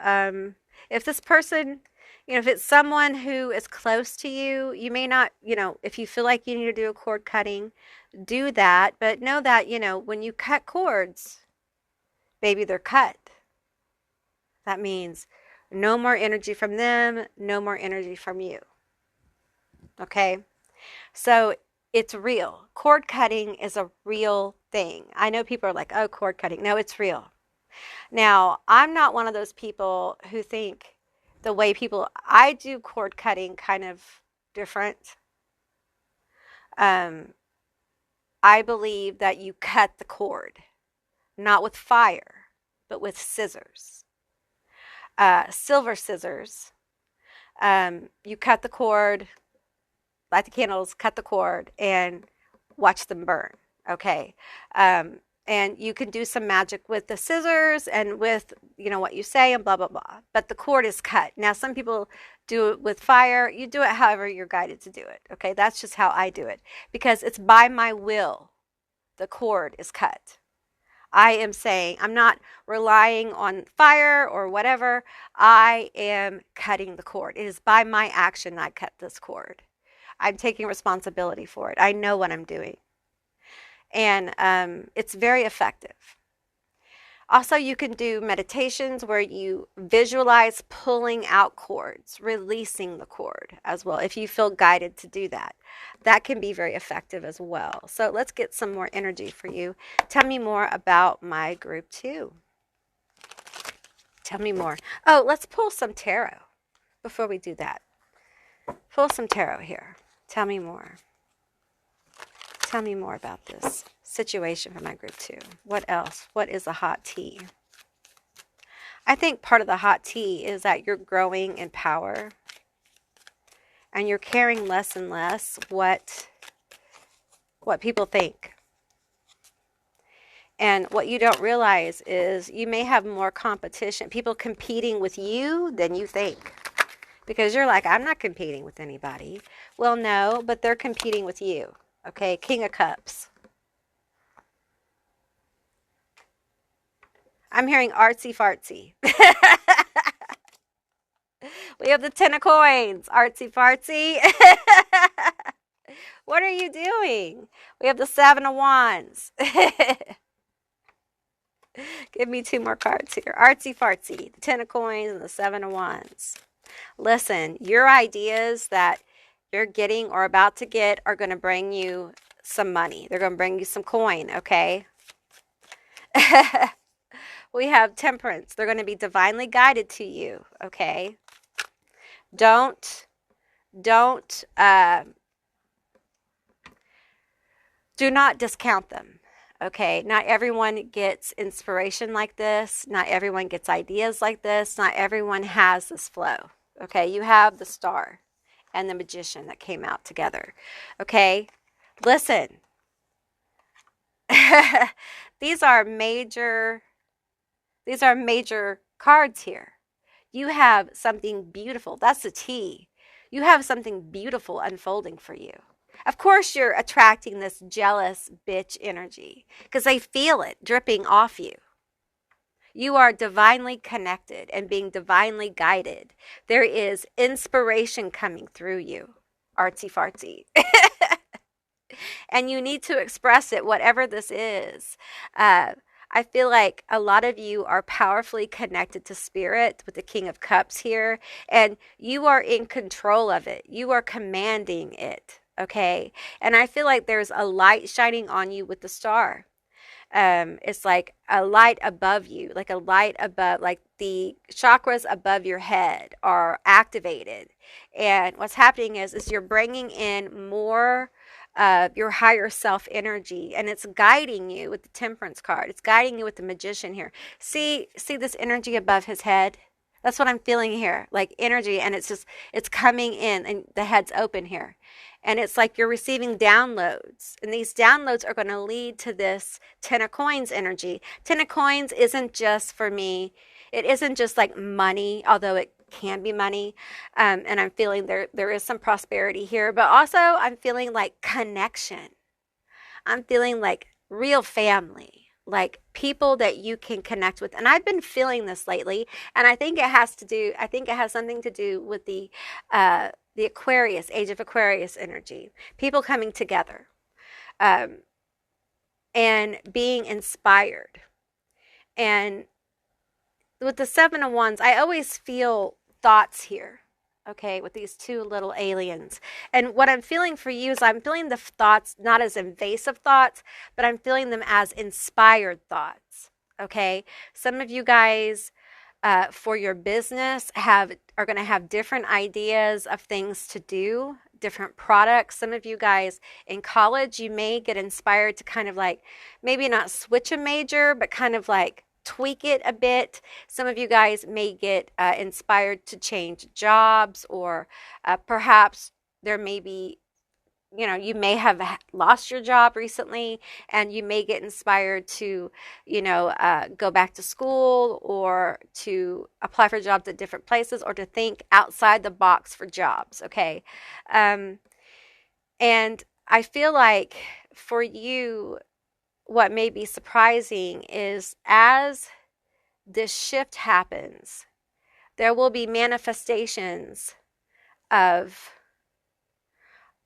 If this person, if it's someone who is close to you, you may not, if you feel like you need to do a cord cutting, do that. But know that, when you cut cords, baby, they're cut. That means no more energy from them, no more energy from you. Okay? So it's real. Cord cutting is a real thing. I know people are like, oh, cord cutting. No, it's real. Now, I'm not one of those people who think the way I do cord cutting kind of different. I believe that you cut the cord, not with fire, but with scissors. Silver scissors. You cut the cord, light the candles, cut the cord, and watch them burn. Okay. And you can do some magic with the scissors and with, what you say and blah, blah, blah. But the cord is cut. Now, some people do it with fire. You do it however you're guided to do it. Okay. That's just how I do it, because it's by my will. The cord is cut. I am saying, I'm not relying on fire or whatever. I am cutting the cord. It is by my action I cut this cord. I'm taking responsibility for it. I know what I'm doing. And it's very effective. Also, you can do meditations where you visualize pulling out cords, releasing the cord as well, if you feel guided to do that. That can be very effective as well. So let's get some more energy for you. Tell me more about my group 2. Tell me more. Oh, let's pull some tarot before we do that. Pull some tarot here. Tell me more. Tell me more about this situation for my group 2. What else? What is a hot tea? I think part of the hot tea is that you're growing in power and you're caring less and less what people think. And what you don't realize is you may have more competition, people competing with you than you think. Because you're like, I'm not competing with anybody. Well, no, but they're competing with you. Okay, King of Cups. I'm hearing artsy fartsy. We have the 10 of coins. Artsy fartsy. What are you doing? We have the 7 of wands. Give me 2 more cards here. Artsy fartsy. The 10 of coins and the 7 of wands. Listen, your ideas that you're getting or about to get are going to bring you some money. They're going to bring you some coin, okay? We have temperance. They're going to be divinely guided to you, okay? Do not discount them, Okay, not everyone gets inspiration like this. Not everyone gets ideas like this. Not everyone has this flow. Okay, you have the star and the magician that came out together. Okay, listen. these are major these are major cards here. You have something beautiful. That's the T. You have something beautiful unfolding for you. Of course, you're attracting this jealous bitch energy because they feel it dripping off you. You are divinely connected and being divinely guided. There is inspiration coming through you, artsy fartsy. And you need to express it, whatever this is. Uh, I feel like a lot of you are powerfully connected to spirit with the King of Cups here, and you are in control of it. You are commanding it, okay? And I feel like there's a light shining on you with the star. It's like a light above you, like a light above, like the chakras above your head are activated. And what's happening is you're bringing in more your higher self energy, and it's guiding you with the Temperance card. It's guiding you with the Magician here. See this energy above his head? That's what I'm feeling here, like energy, and it's coming in, and the head's open here. And it's like you're receiving downloads, and these downloads are going to lead to this Ten of Coins energy. Ten of Coins isn't just for me. It isn't just like money, although it can be money. And I'm feeling there is some prosperity here, but also I'm feeling like connection. I'm feeling like real family, like people that you can connect with. And I've been feeling this lately, and I think it has something to do with the Aquarius, Age of Aquarius energy, people coming together, um, and being inspired. And with the Seven of Wands, I always feel thoughts here, okay, with these two little aliens. And what I'm feeling for you is I'm feeling the thoughts not as invasive thoughts, but I'm feeling them as inspired thoughts, okay? Some of you guys for your business are going to have different ideas of things to do, different products. Some of you guys in college, you may get inspired to kind of like maybe not switch a major, but kind of like tweak it a bit. Some of you guys may get inspired to change jobs, or perhaps there may be, you may have lost your job recently, and you may get inspired to, go back to school, or to apply for jobs at different places, or to think outside the box for jobs, okay? And I feel like for you, what may be surprising is as this shift happens, there will be manifestations of,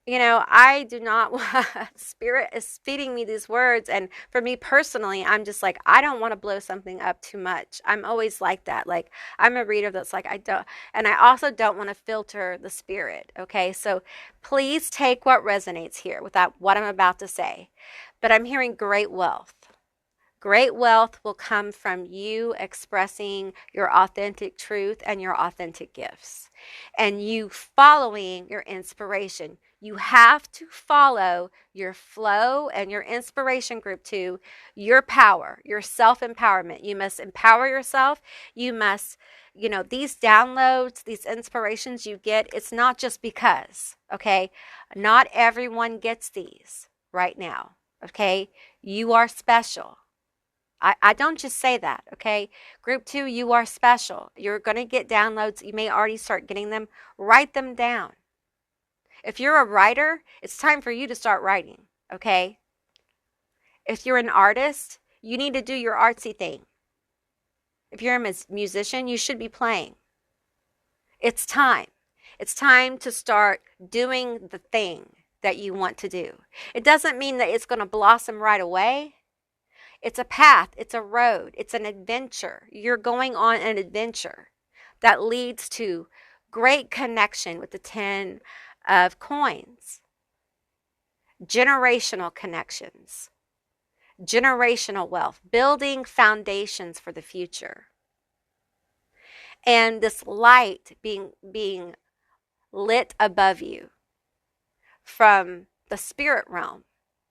I do not want, Spirit is feeding me these words. And for me personally, I'm just like, I don't want to blow something up too much. I'm always like that. Like, I'm a reader that's like, and I also don't want to filter the spirit. Okay. So please take what resonates here without what I'm about to say. But I'm hearing great wealth. Great wealth will come from you expressing your authentic truth and your authentic gifts, and you following your inspiration. You have to follow your flow and your inspiration group to your power, your self-empowerment. You must empower yourself. You must, these downloads, these inspirations you get, it's not just because, okay? Not everyone gets these right now, okay? You are special. I don't just say that, okay? Group 2, you are special. You're going to get downloads. You may already start getting them. Write them down. If you're a writer, it's time for you to start writing, okay? If you're an artist, you need to do your artsy thing. If you're a musician, you should be playing. It's time. It's time to start doing the thing that you want to do. It doesn't mean that it's going to blossom right away. It's a path, it's a road, it's an adventure. You're going on an adventure that leads to great connection with the 10 of Coins. Generational connections, generational wealth, building foundations for the future. And this light being lit above you from the spirit realm,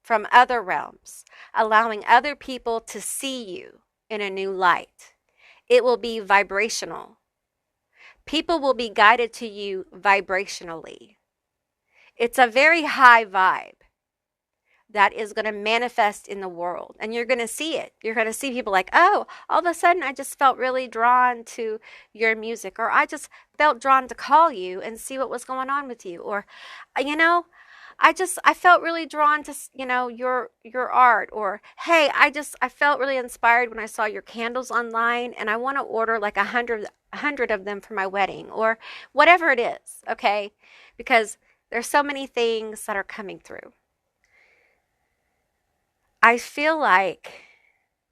from other realms, allowing other people to see you in a new light. It will be vibrational. People will be guided to you vibrationally. It's a very high vibe that is going to manifest in the world, and you're going to see it. You're going to see people like, oh, all of a sudden I just felt really drawn to your music, or I just felt drawn to call you and see what was going on with you, or you know, I felt really drawn to, your art, or hey, I felt really inspired when I saw your candles online, and I want to order like a hundred of them for my wedding, or whatever it is. Okay, because there's so many things that are coming through. I feel like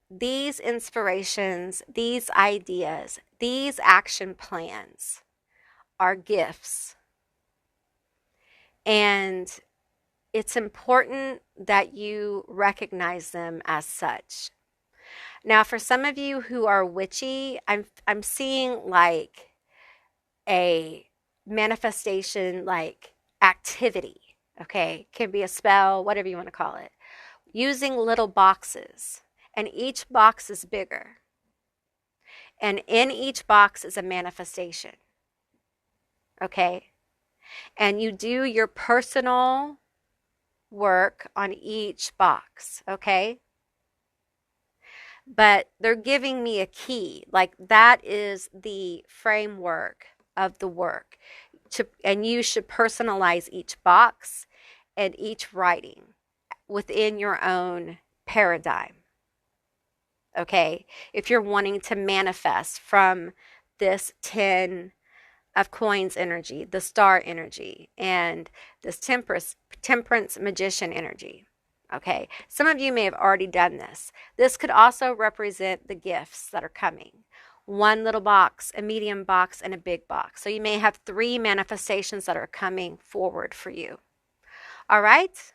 these inspirations, these ideas, these action plans are gifts. And it's important that you recognize them as such. Now, for some of you who are witchy, I'm seeing like a manifestation, like activity. Okay, can be a spell, whatever you want to call it, using little boxes, and each box is bigger. And in each box is a manifestation. Okay? And you do your personal work on each box. Okay? But they're giving me a key. Like that is the framework of the work. And you should personalize each box and each writing within your own paradigm. Okay? If you're wanting to manifest from this 10 of coins energy, the star energy, and this temperance magician energy. Okay? Some of you may have already done this. This could also represent the gifts that are coming. One little box, a medium box, and a big box. So you may have 3 manifestations that are coming forward for you. All right?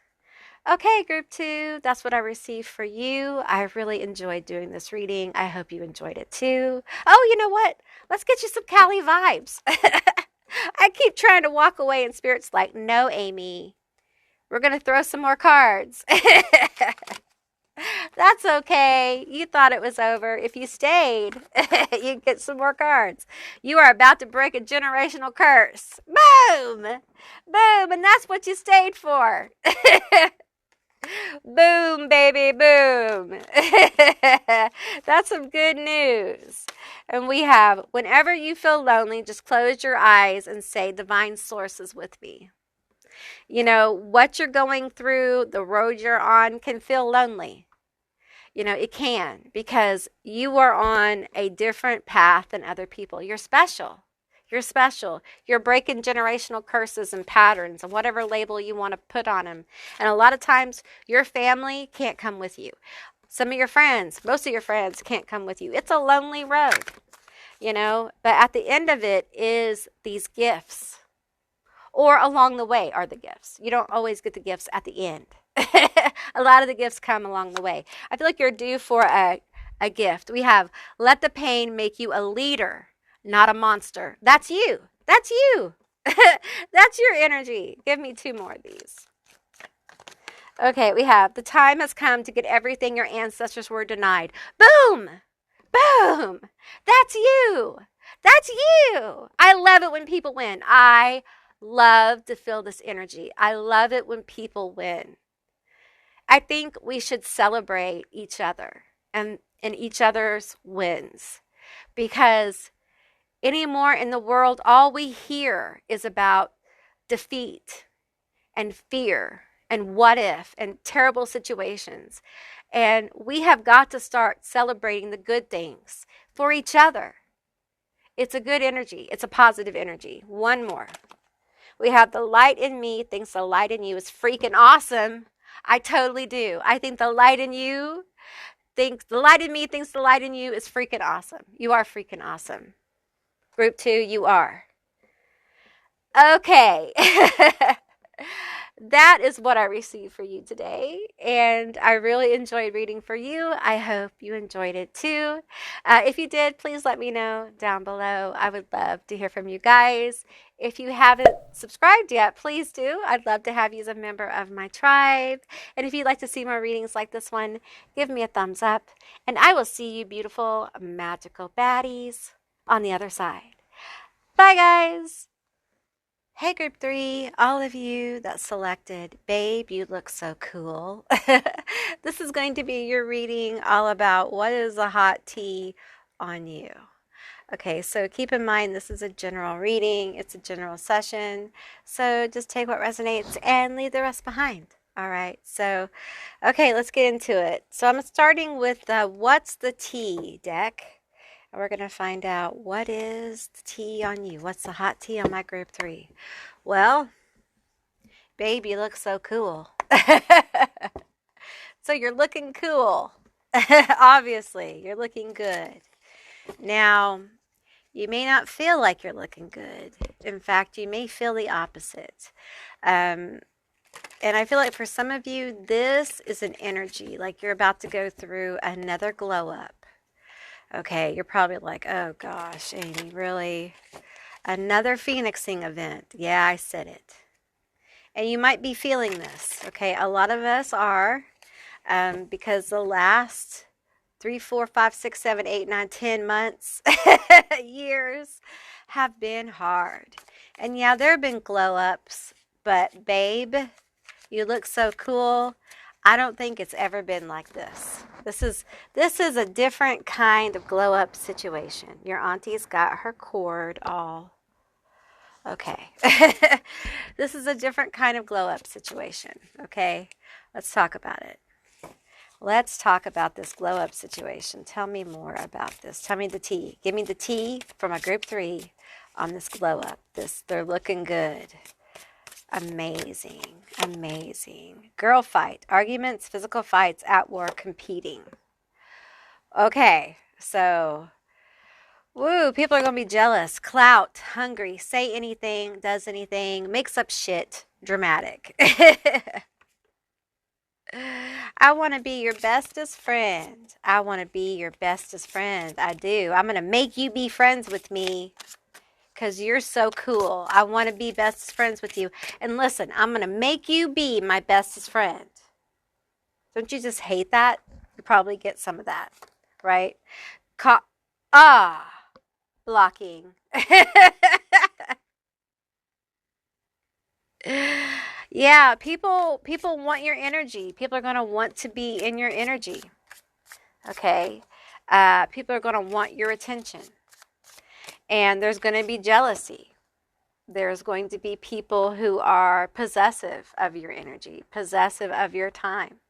Okay, group 2, that's what I received for you. I really enjoyed doing this reading. I hope you enjoyed it too. Oh, you know what? Let's get you some Cali vibes. I keep trying to walk away and Spirit's like, no, Amy, we're going to throw some more cards. That's okay. You thought it was over. If you stayed, you'd get some more cards. You are about to break a generational curse. Boom! Boom! And that's what you stayed for. Boom, baby, boom. That's some good news. And we have, whenever you feel lonely, just close your eyes and say, Divine Source is with me. You know, what you're going through, the road you're on can feel lonely. You know, it can, because you are on a different path than other people. You're special. You're special. You're breaking generational curses and patterns and whatever label you want to put on them. And a lot of times your family can't come with you. Some of your friends, most of your friends can't come with you. It's a lonely road, you know, but at the end of it is these gifts. Or along the way are the gifts. You don't always get the gifts at the end. A lot of the gifts come along the way. I feel like you're due for a gift. We have, let the pain make you a leader, not a monster. That's you. That's you. That's your energy. Give me 2 more of these. Okay, we have, the time has come to get everything your ancestors were denied. Boom! Boom! That's you. That's you. I love it when people win. I love to feel this energy. I love it when people win. I think we should celebrate each other and each other's wins, because anymore in the world, all we hear is about defeat and fear and what if and terrible situations. And we have got to start celebrating the good things for each other. It's a good energy. It's a positive energy. 1 more. We have, the light in me thinks the light in you is freaking awesome. I totally do. I think the light in you thinks, the light in me thinks the light in you is freaking awesome. You are freaking awesome. Group 2, you are. Okay. that is what I received for you today. And I really enjoyed reading for you. I hope you enjoyed it too. If you did, please let me know down below. I would love to hear from you guys. If you haven't subscribed yet, please do. I'd love to have you as a member of my tribe. And if you'd like to see more readings like this one, give me a thumbs up. And I will see you, beautiful, magical baddies, on the other side. Bye, guys. Hey, group three, all of you that selected, babe, you look so cool. This is going to be your reading all about what is a hot tea on you. Okay, so keep in mind this is a general reading, it's a general session. So just take what resonates and leave the rest behind. All right, so, okay, let's get into it. So I'm starting with the What's the Tea deck. And we're going to find out what is the tea on you. What's the hot tea on my group three? Well, babe, you look so cool. So you're looking cool. Obviously, you're looking good. Now, you may not feel like you're looking good. In fact, you may feel the opposite. And I feel like for some of you, this is an energy, like you're about to go through another glow up. Okay, you're probably like, oh gosh, Amy, really? Another phoenixing event. Yeah, I said it. And you might be feeling this, okay? A lot of us are, because the last 3, 4, 5, 6, 7, 8, 9, 10 months, years have been hard. And yeah, there have been glow ups, but babe, you look so cool. I don't think it's ever been like this. This is a different kind of glow up situation. Your auntie's got her cord all okay. This is a different kind of glow up situation. Okay, let's talk about it. Let's talk about this glow up situation. Tell me more about this. Tell me the tea. Give me the tea from a group three on this glow up. They're looking good. Amazing. Amazing. Girl fight. Arguments, physical fights, at war, competing. Okay, so, woo, people are going to be jealous, clout, hungry, say anything, does anything, makes up shit, dramatic. I want to be your bestest friend. I want to be your bestest friend. I do. I'm going to make you be friends with me because you're so cool. I want to be bestest friends with you. And listen, I'm going to make you be my bestest friend. Don't you just hate that? You probably get some of that, right? Blocking. Yeah, people want your energy. People are going to want to be in your energy. Okay? People are going to want your attention. And there's going to be jealousy. There's going to be people who are possessive of your energy, possessive of your time.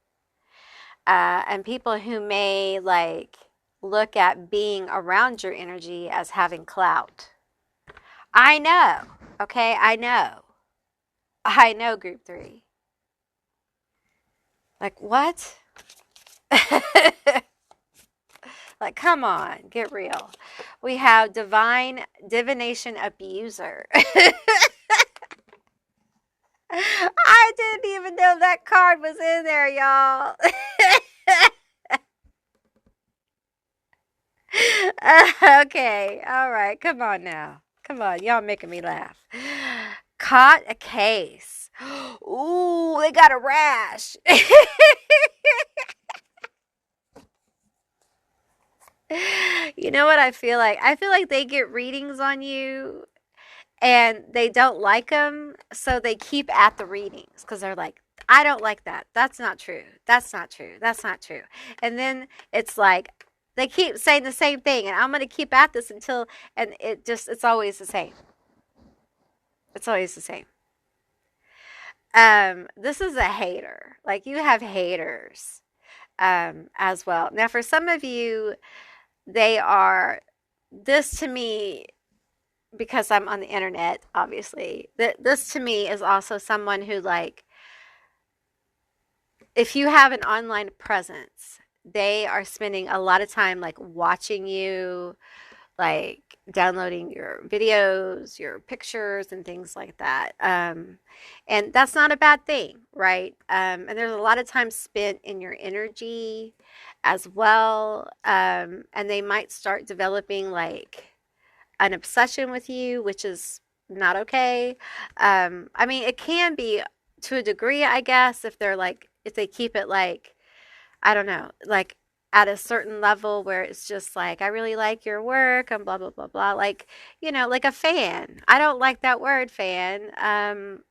And people who may like look at being around your energy as having clout. I know. Okay, I know. I know, group three. Like, what? Like, come on, get real. We have divination abuser. I didn't even know that card was in there, y'all. Okay, all right, come on now. Come on, y'all making me laugh. Caught a case. Ooh, they got a rash. You know what I feel like? I feel like they get readings on you and they don't like them, so they keep at the readings because they're like, I don't like that. That's not true. That's not true. That's not true. And then it's like they keep saying the same thing, and I'm going to keep at this until, and it's always the same. It's always the same. This is a hater. Like, you have haters as well. Now, for some of you, this to me, because I'm on the internet, obviously, this to me is also someone who, like, if you have an online presence, they are spending a lot of time, like, watching you, like downloading your videos, your pictures, and things like that. And that's not a bad thing, right? And there's a lot of time spent in your energy as well. And they might start developing like an obsession with you, which is not okay. I mean, it can be to a degree, I guess, if they're like, if they keep it like, I don't know, like at a certain level where it's just like, I really like your work and blah, blah, blah, blah. Like, you know, like a fan. I don't like that word fan.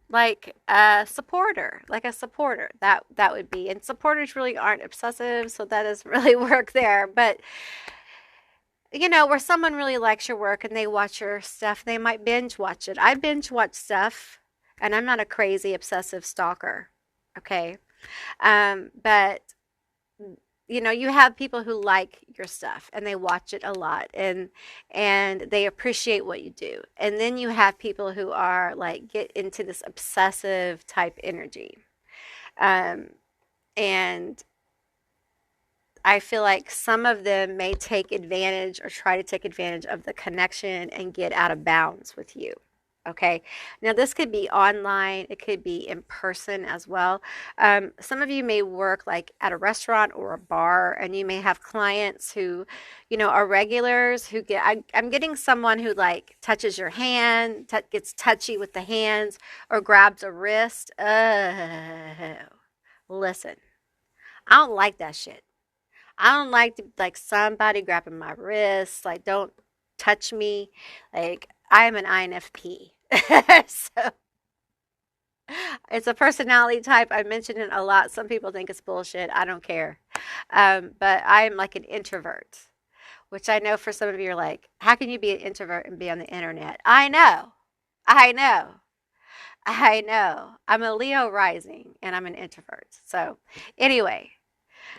Like a supporter, like a supporter. That would be. And supporters really aren't obsessive, so that doesn't really work there. But you know, where someone really likes your work and they watch your stuff, they might binge watch it. I binge watch stuff, and I'm not a crazy obsessive stalker. Okay. But you know, you have people who like your stuff and they watch it a lot and they appreciate what you do. And then you have people who are like get into this obsessive type energy. Um, and I feel like some of them may take advantage or try to take advantage of the connection and get out of bounds with you. Okay. Now, this could be online, it could be in person as well. Some of you may work like at a restaurant or a bar, and you may have clients who, you know, are regulars who get, I'm getting someone who like touches your hand, gets touchy with the hands, or grabs a wrist. Oh, listen, I don't like that shit. I don't like to, like somebody grabbing my wrist. Like, don't touch me. Like, I am an INFP. So it's a personality type. I mention it a lot. Some people think it's bullshit. I don't care. But I'm like an introvert, which I know for some of you are like, how can you be an introvert and be on the internet? I know. I know. I know. I'm a Leo rising and I'm an introvert. So, anyway,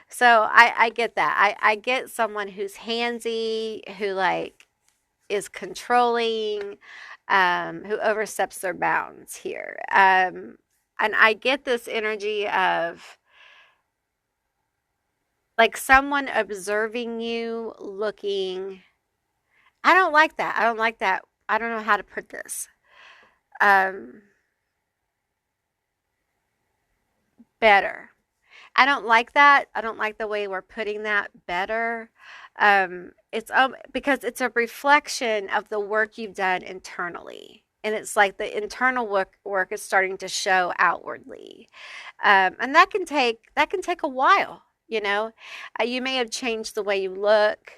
so I get that. I get someone who's handsy, who like is controlling, who oversteps their bounds here. And I get this energy of like someone observing you looking. I don't like that. I don't like that. I don't know how to put this. Um, better. I don't like that. I don't like the way we're putting that better. It's because it's a reflection of the work you've done internally. And it's like the internal work is starting to show outwardly. And that can take a while, you know. You may have changed the way you look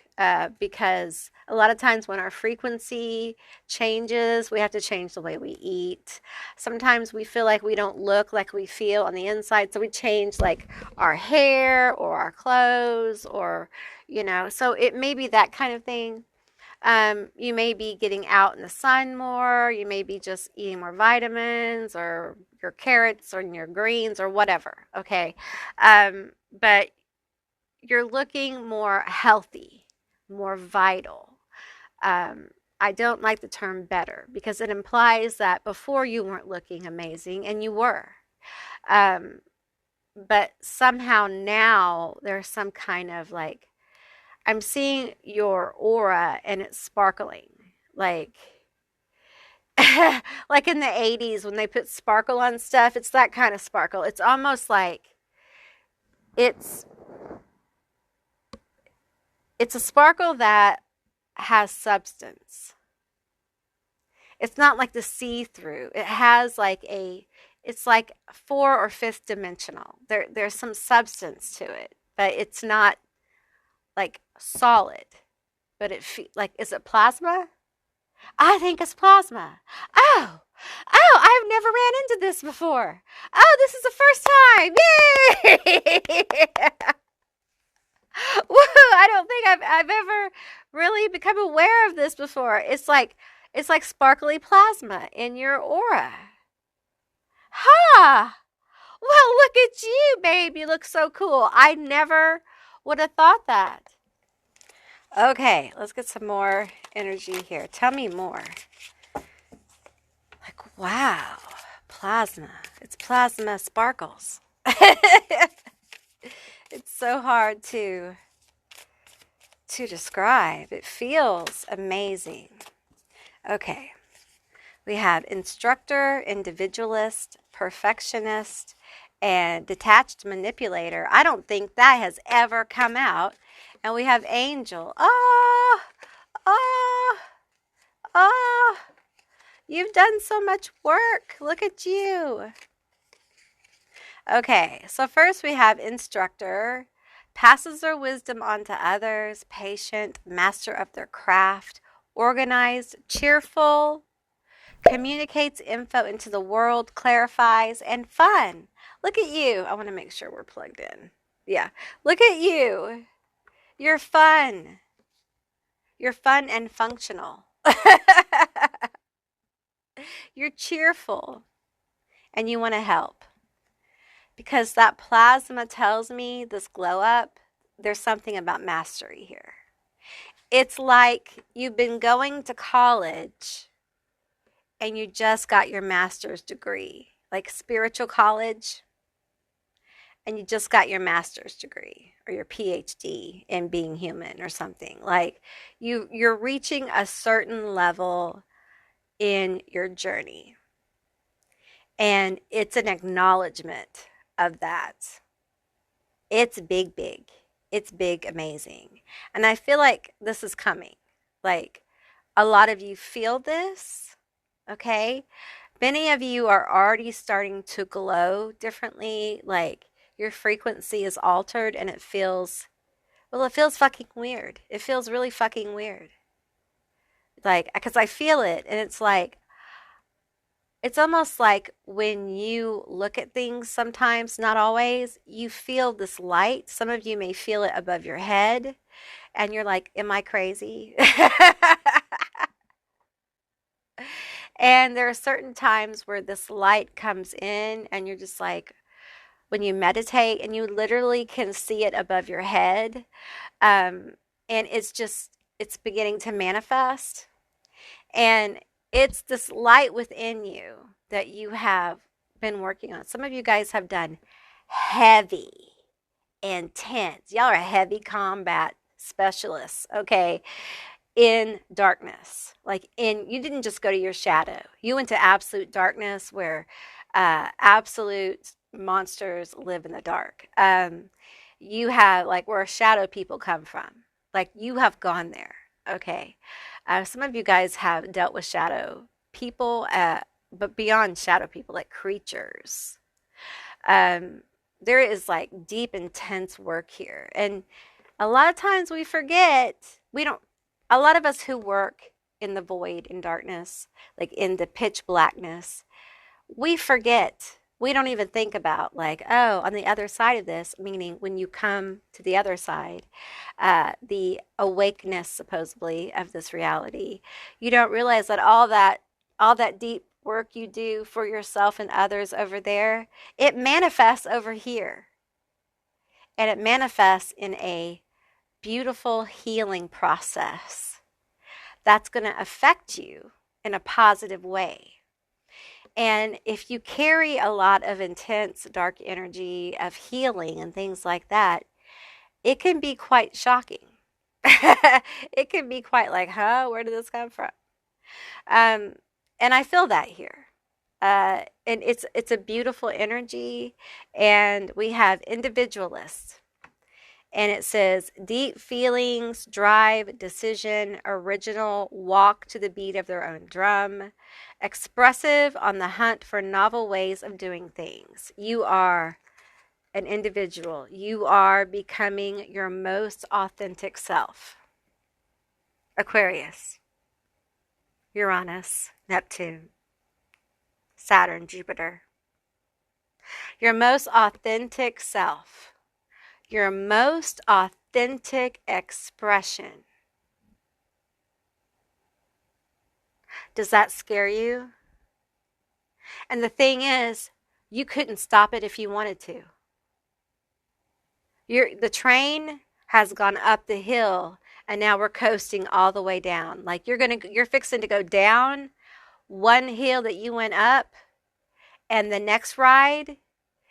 because a lot of times when our frequency changes, we have to change the way we eat. Sometimes we feel like we don't look like we feel on the inside, so we change like our hair or our clothes or, you know, so it may be that kind of thing. You may be getting out in the sun more. You may be just eating more vitamins or your carrots or your greens or whatever. Okay. But you're looking more healthy, more vital. Um, I don't like the term better because it implies that before you weren't looking amazing and you were. Um, but somehow now there's some kind of like, I'm seeing your aura and it's sparkling. Like, like in the 80s when they put sparkle on stuff, it's that kind of sparkle. It's almost like it's it's a sparkle that has substance. It's not like the see-through. It has like it's like four or fifth dimensional. There's some substance to it, but it's not like solid. But like, is it plasma? I think it's plasma. Oh, I've never ran into this before. Oh, this is the first time. Yay! Woo! I don't think I've ever really become aware of this before. It's like sparkly plasma in your aura. Ha! Well, look at you, babe. You look so cool. I never would have thought that. Okay, let's get some more energy here. Tell me more. Like, wow, plasma. It's plasma sparkles. It's so hard to describe. It feels amazing. Okay. We have instructor, individualist, perfectionist, and detached manipulator. I don't think that has ever come out. And we have angel. Oh, oh, oh. You've done so much work. Look at you. Okay, so first we have instructor, passes their wisdom on to others, patient, master of their craft, organized, cheerful, communicates info into the world, clarifies, and fun. Look at you. I want to make sure we're plugged in. Yeah. Look at you. You're fun. You're fun and functional. You're cheerful and you want to help. Because that plasma tells me, this glow up, there's something about mastery here. It's like you've been going to college and you just got your master's degree, like spiritual college, and you just got your master's degree or your PhD in being human or something. Like you're reaching a certain level in your journey. And it's an acknowledgement of that. It's big, big. It's big, amazing. And I feel like this is coming. Like a lot of you feel this, okay? Many of you are already starting to glow differently. Like your frequency is altered and it feels, well, it feels fucking weird. It feels really fucking weird. Like, because I feel it and it's like, it's almost like when you look at things sometimes, not always, you feel this light. Some of you may feel it above your head and you're like, am I crazy? And there are certain times where this light comes in and you're just like, when you meditate and you literally can see it above your head. And it's beginning to manifest. And it's this light within you that you have been working on. Some of you guys have done heavy, intense. Y'all are heavy combat specialists, okay? In darkness. You didn't just go to your shadow. You went to absolute darkness where absolute monsters live in the dark. You have like where shadow people come from. Like you have gone there. Okay. Some of you guys have dealt with shadow people, but beyond shadow people, like creatures. There is like deep, intense work here. And a lot of times we forget, a lot of us who work in the void, in darkness, like in the pitch blackness, we forget. We don't even think about like, oh, on the other side of this, meaning when you come to the other side, the awakeness supposedly of this reality, you don't realize that all that deep work you do for yourself and others over there, it manifests over here. And it manifests in a beautiful healing process that's going to affect you in a positive way. And if you carry a lot of intense dark energy of healing and things like that, it can be quite shocking. It can be quite like, huh, where did this come from? And I feel that here. And it's a beautiful energy. And we have individualists. And it says deep feelings, drive, decision, original, walk to the beat of their own drum, expressive, on the hunt for novel ways of doing things. You are an individual. You are becoming your most authentic self. Aquarius, Uranus, Neptune, Saturn, Jupiter. Your most authentic self. Your most authentic expression. Does that scare you? And the thing is, you couldn't stop it if you wanted to. The train has gone up the hill and now we're coasting all the way down. Like you're fixing to go down one hill that you went up, and the next ride,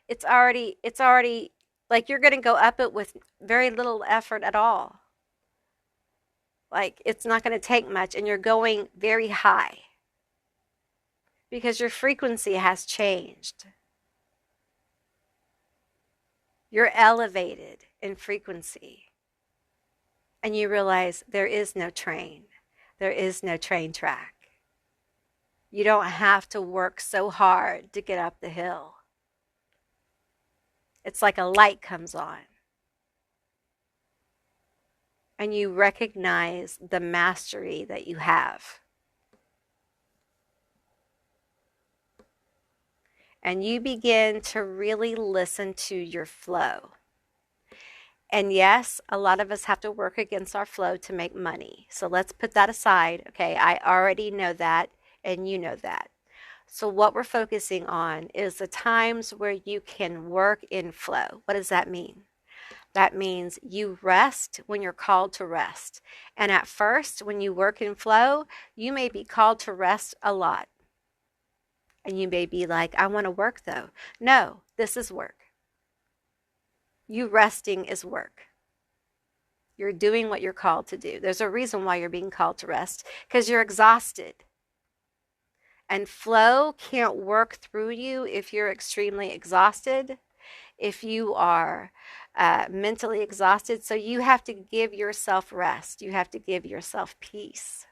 it's already like you're going to go up it with very little effort at all. Like it's not going to take much, and you're going very high because your frequency has changed. You're elevated in frequency, and you realize there is no train. There is no train track. You don't have to work so hard to get up the hill. It's like a light comes on, and you recognize the mastery that you have. And you begin to really listen to your flow. And yes, a lot of us have to work against our flow to make money. So let's put that aside. Okay, I already know that, and you know that. So what we're focusing on is the times where you can work in flow. What does that mean? That means you rest when you're called to rest. And at first, when you work in flow, you may be called to rest a lot. And you may be like, I want to work though. No, this is work. You resting is work. You're doing what you're called to do. There's a reason why you're being called to rest, because you're exhausted. And flow can't work through you if you're extremely exhausted, if you are mentally exhausted. So you have to give yourself rest. You have to give yourself peace.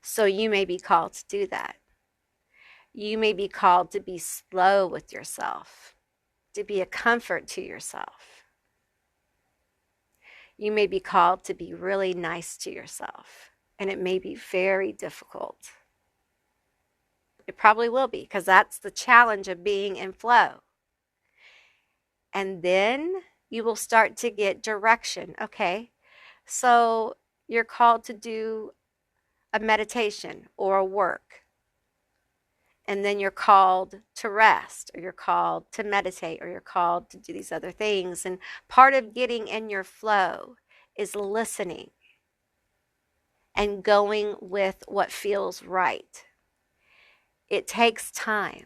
So you may be called to do that. You may be called to be slow with yourself, to be a comfort to yourself. You may be called to be really nice to yourself, and it may be very difficult. It probably will be, because that's the challenge of being in flow. And then you will start to get direction. Okay, so you're called to do a meditation or a work. And then you're called to rest, or you're called to meditate, or you're called to do these other things. And part of getting in your flow is listening and going with what feels right. It takes time.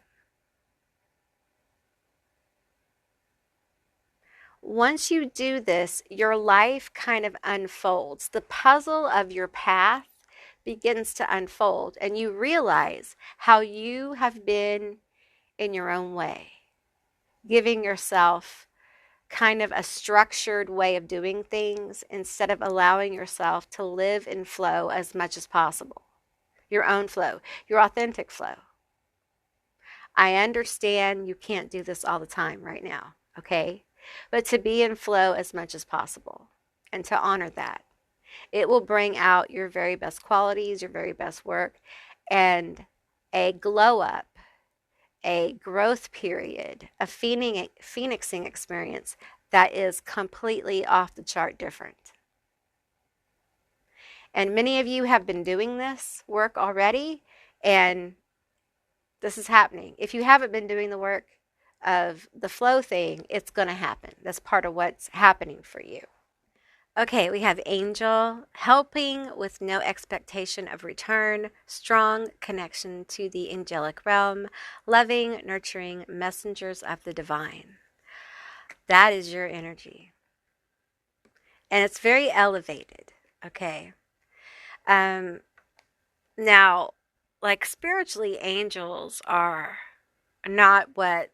Once you do this, your life kind of unfolds. The puzzle of your path begins to unfold, and you realize how you have been in your own way, giving yourself kind of a structured way of doing things instead of allowing yourself to live in flow as much as possible. Your own flow, your authentic flow. I understand you can't do this all the time right now, okay? But to be in flow as much as possible and to honor that. It will bring out your very best qualities, your very best work, and a glow up, a growth period, a phoenixing experience that is completely off the chart different. And many of you have been doing this work already, and this is happening. If you haven't been doing the work of the flow thing, it's going to happen. That's part of what's happening for you. Okay, we have Angel, helping with no expectation of return, strong connection to the angelic realm, loving, nurturing messengers of the divine. That is your energy. And it's very elevated, okay? Now, like spiritually, angels are not what,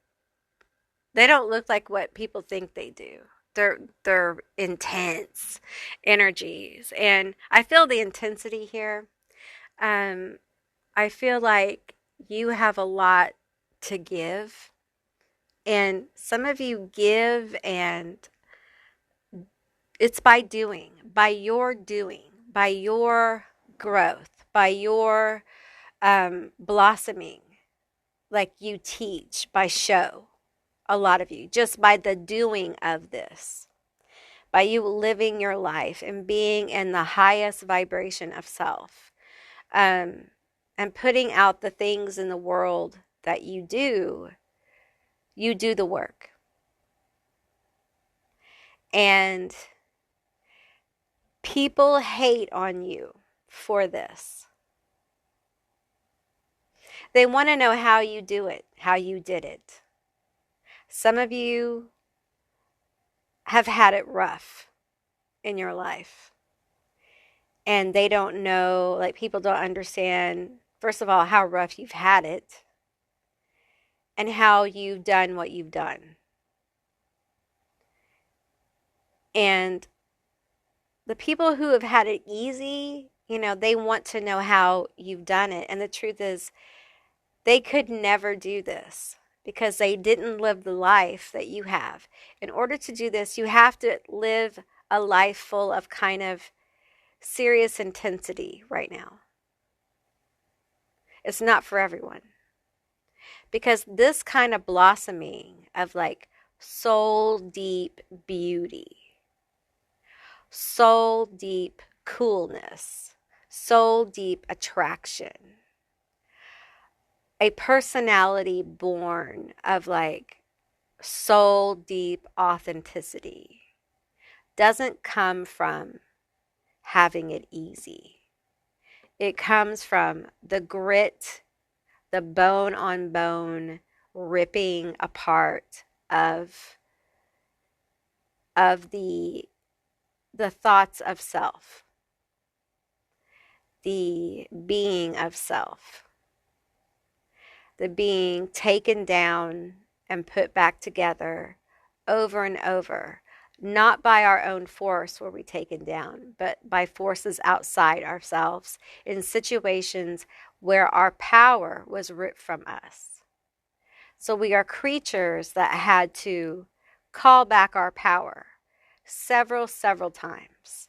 they don't look like what people think they do. They're intense energies, and I feel the intensity here. I feel like you have a lot to give, and some of you give, and it's by doing, by your growth, by your blossoming, like you teach by show. A lot of you, just by the doing of this, by you living your life and being in the highest vibration of self, and putting out the things in the world that you do the work. And people hate on you for this. They want to know how you do it, how you did it. Some of you have had it rough in your life. and they don't know, like, people don't understand, first of all, how rough you've had it and how you've done what you've done. And the people who have had it easy, they want to know how you've done it. And the truth is, they could never do this because they didn't live the life that you have. In order to do this, you have to live a life full of kind of serious intensity right now. It's not for everyone. Because this kind of blossoming of like soul deep beauty, soul deep coolness, soul deep attraction, a personality born of like soul deep authenticity doesn't come from having it easy. It comes from the grit, the bone on bone ripping apart of the thoughts of self, the being of self, the being taken down and put back together over and over, not by our own force were we taken down, but by forces outside ourselves in situations where our power was ripped from us. So we are creatures that had to call back our power several times.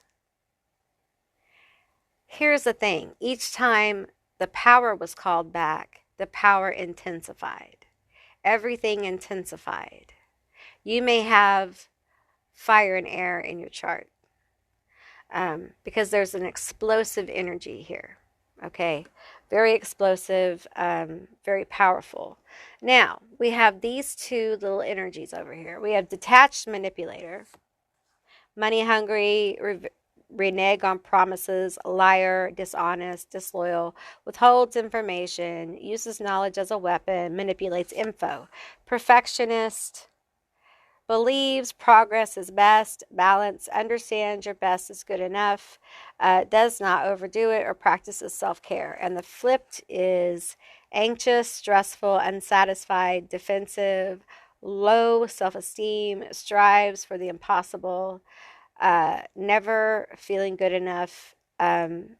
Here's the thing. Each time the power was called back, the power intensified. Everything intensified. You may have fire and air in your chart because there's an explosive energy here. Okay, very explosive, very powerful. Now, we have these two little energies over here. We have detached manipulator, money hungry, renege on promises, liar, dishonest, disloyal, withholds information, uses knowledge as a weapon, manipulates info. Perfectionist, believes progress is best, balance, understands your best is good enough, does not overdo it, or practices self-care. And the flipped is anxious, stressful, unsatisfied, defensive, low self-esteem, strives for the impossible, never feeling good enough, and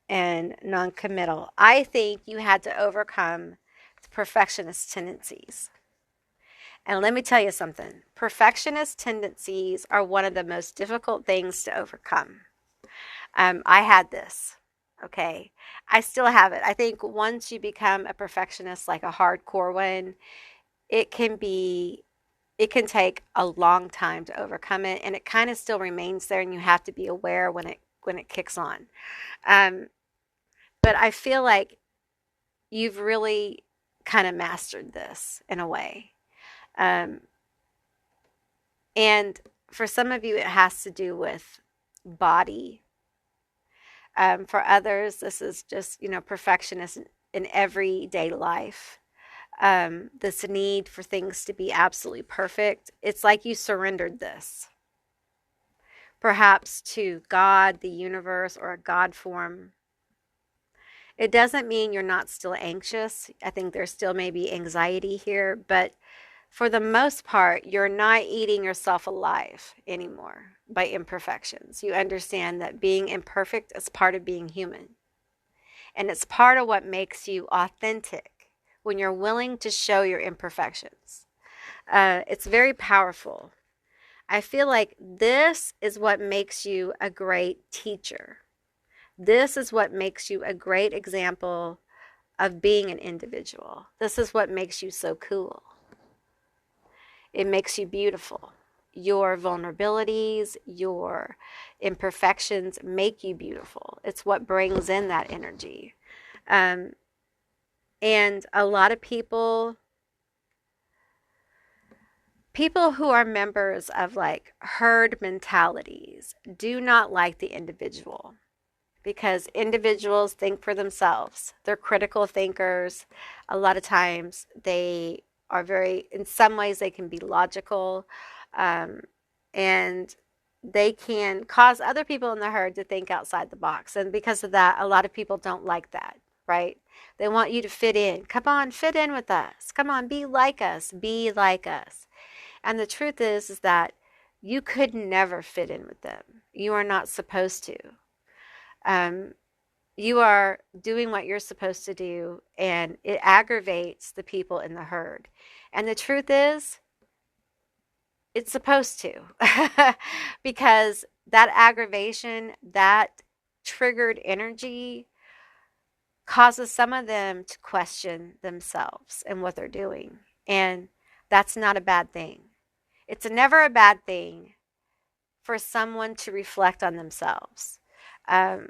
non-committal. I think you had to overcome the perfectionist tendencies. And let me tell you something. Perfectionist tendencies are one of the most difficult things to overcome. I had this, okay? I still have it. I think once you become a perfectionist, like a hardcore one, it can take a long time to overcome it, and it kind of still remains there, and you have to be aware when it kicks on. But I feel like you've really kind of mastered this in a way. And for some of you, it has to do with body. For others, this is just, perfectionist in everyday life. This need for things to be absolutely perfect. It's like you surrendered this, perhaps to God, the universe, or a God form. It doesn't mean you're not still anxious. I think there still may be anxiety here, but for the most part, you're not eating yourself alive anymore by imperfections. You understand that being imperfect is part of being human. And it's part of what makes you authentic when you're willing to show your imperfections. It's very powerful. I feel like this is what makes you a great teacher. This is what makes you a great example of being an individual. This is what makes you so cool. It makes you beautiful. Your vulnerabilities, your imperfections make you beautiful. It's what brings in that energy. And a lot of people who are members of like herd mentalities do not like the individual, because individuals think for themselves. They're critical thinkers. A lot of times they are in some ways they can be logical. And they can cause other people in the herd to think outside the box. And because of that, a lot of people don't like that, right? They want you to fit in. Come on, fit in with us. Come on, be like us. Be like us. And the truth is that you could never fit in with them. You are not supposed to. Um, you are doing what you're supposed to do, and it aggravates the people in the herd. And the truth is, it's supposed to, because that aggravation, that triggered energy causes some of them to question themselves and what they're doing. And that's not a bad thing. It's never a bad thing for someone to reflect on themselves. Um,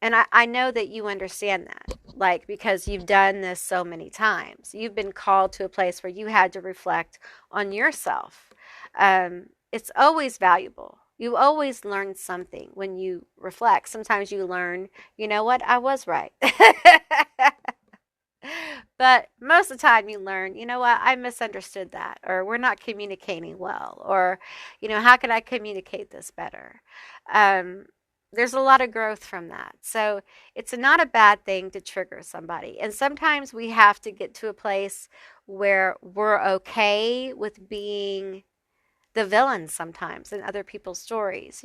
and I know that you understand that, like, because you've done this so many times. You've been called to a place where you had to reflect on yourself. It's always valuable. You always learn something when you reflect. Sometimes you learn, you know what, I was right. But most of the time you learn, you know what, I misunderstood that, or we're not communicating well, or, how can I communicate this better? Um, there's a lot of growth from that. So it's not a bad thing to trigger somebody. And sometimes we have to get to a place where we're okay with being the villain sometimes in other people's stories.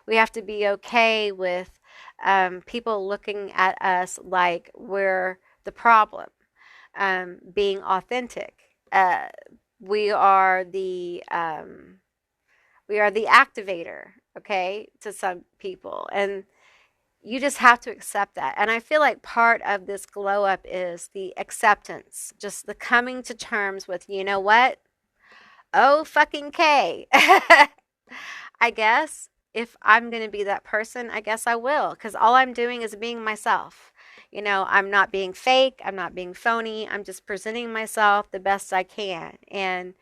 We have to be okay with people looking at us like we're the problem. Being authentic. We are the activator, okay, to some people, and you just have to accept that. And I feel like part of this glow up is the acceptance, just the coming to terms with, you know what? Oh, fucking K. I guess if I'm going to be that person, I guess I will, because all I'm doing is being myself. I'm not being fake. I'm not being phony. I'm just presenting myself the best I can. And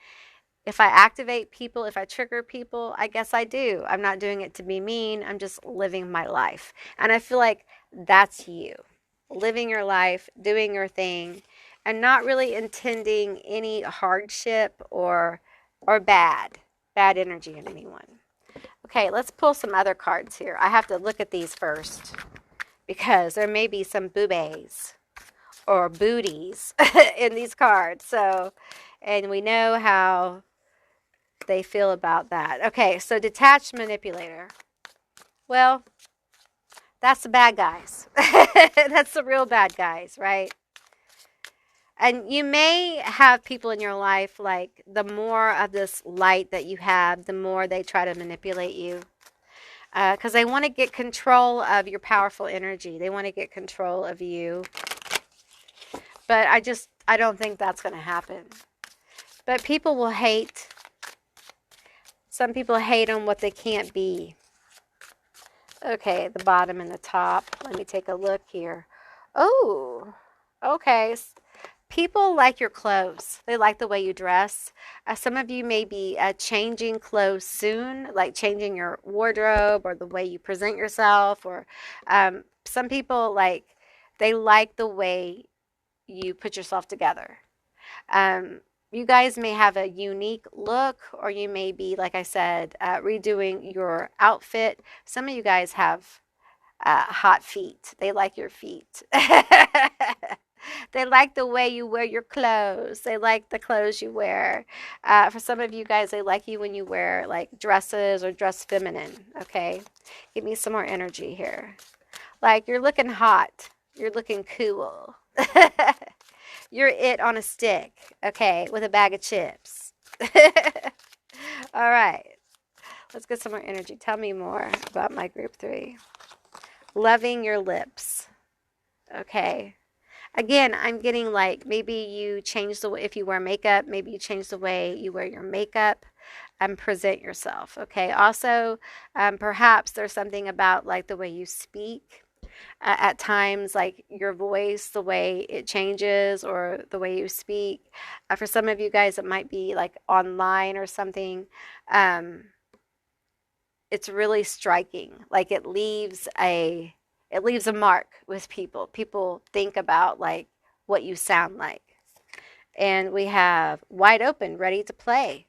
if I activate people, if I trigger people, I guess I do. I'm not doing it to be mean. I'm just living my life. And I feel like that's you. Living your life, doing your thing, and not really intending any hardship or bad energy in anyone. Okay, let's pull some other cards here. I have to look at these first because there may be some boobies or booties in these cards. So, and we know how they feel about that. Okay, so detached manipulator. Well, that's the bad guys. That's the real bad guys, right? And you may have people in your life, like, the more of this light that you have, the more they try to manipulate you. Because they want to get control of your powerful energy. They want to get control of you. But I don't think that's going to happen. But people will hate. Some people hate on what they can't be. Okay, the bottom and the top. Let me take a look here. Oh, okay. People like your clothes. They like the way you dress. Some of you may be changing clothes soon, like changing your wardrobe or the way you present yourself. Or some people, they like the way you put yourself together. You guys may have a unique look, or you may be, like I said, redoing your outfit. Some of you guys have hot feet. They like your feet. They like the way you wear your clothes. They like the clothes you wear. For some of you guys, they like you when you wear like dresses or dress feminine. Okay, give me some more energy here. Like, you're looking hot. You're looking cool. You're it on a stick. Okay, with a bag of chips. All right, let's get some more energy. Tell me more about my group 3. Loving your lips. Okay. Again, I'm getting like, maybe you change the way, if you wear makeup, maybe you change the way you wear your makeup and present yourself. Okay. Also, perhaps there's something about like the way you speak. At times, like your voice, the way it changes, or the way you speak. For some of you guys, it might be like online or something. It's really striking. Like, it leaves a mark with people. People think about like what you sound like. And we have wide open, ready to play.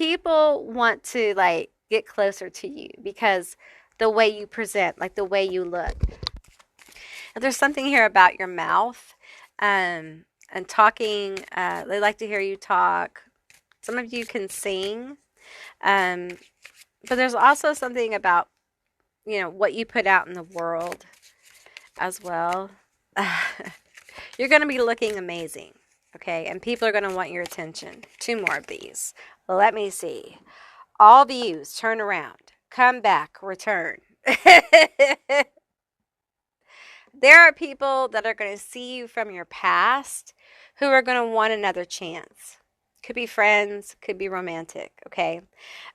people want to like get closer to you because the way you present, like the way you look. And there's something here about your mouth, and talking. They like to hear you talk. Some of you can sing, um, but there's also something about what you put out in the world as well. You're going to be looking amazing, okay? And people are going to want your attention. Two more of these. Let me see. All views, turn around, come back, return. There are people that are going to see you from your past who are going to want another chance. Could be friends, could be romantic, okay?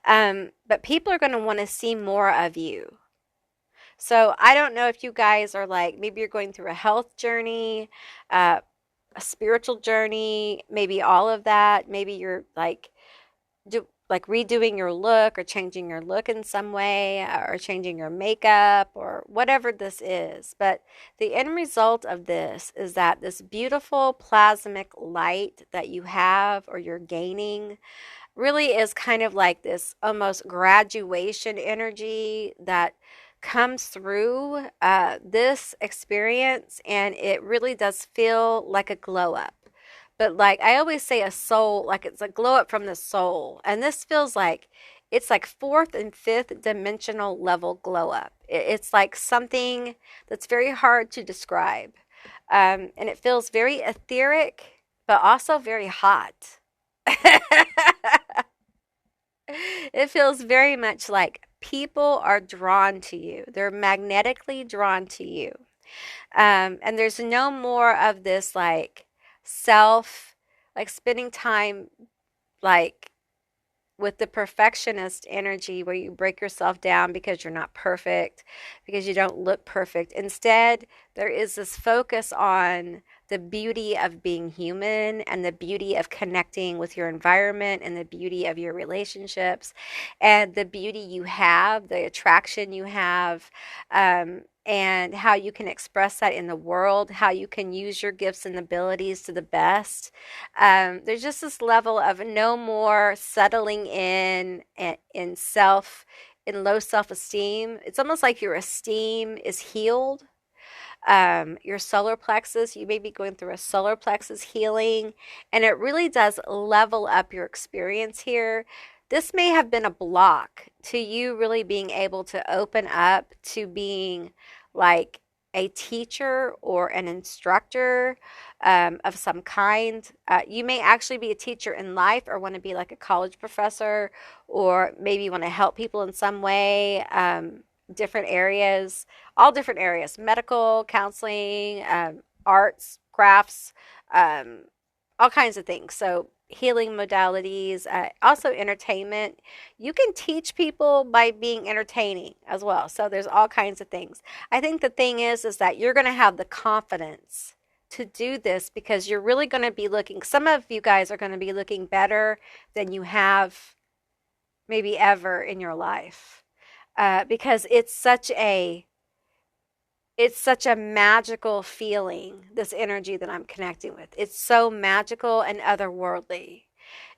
But people are going to want to see more of you. So I don't know if you guys are like, maybe you're going through a health journey, a spiritual journey, maybe all of that. Maybe you're like redoing your look or changing your look in some way or changing your makeup or whatever this is. But the end result of this is that this beautiful plasmic light that you have or you're gaining really is kind of like this almost graduation energy that comes through this experience, and it really does feel like a glow up. But like I always say, a soul, like it's a glow up from the soul. And this feels like it's like fourth and fifth dimensional level glow up. It's like something that's very hard to describe. And it feels very etheric, but also very hot. It feels very much like people are drawn to you. They're magnetically drawn to you. And there's no more of this like self, like spending time like with the perfectionist energy where you break yourself down because you're not perfect, because you don't look perfect. Instead, there is this focus on the beauty of being human and the beauty of connecting with your environment and the beauty of your relationships and the beauty you have, the attraction you have, and how you can express that in the world, how you can use your gifts and abilities to the best. There's just this level of no more settling in self, in low self-esteem. It's almost like your esteem is healed. Your solar plexus, you may be going through a solar plexus healing, and it really does level up your experience here. This may have been a block to you really being able to open up to being like a teacher or an instructor of some kind. You may actually be a teacher in life or want to be like a college professor, or maybe you want to help people in some way. Different areas, all different areas, medical, counseling, arts, crafts, all kinds of things. So healing modalities, also entertainment. You can teach people by being entertaining as well. So there's all kinds of things. I think the thing is that you're going to have the confidence to do this because you're really going to be looking, some of you guys are going to be looking better than you have maybe ever in your life. Because it's such a magical feeling, this energy that I'm connecting with. It's so magical and otherworldly.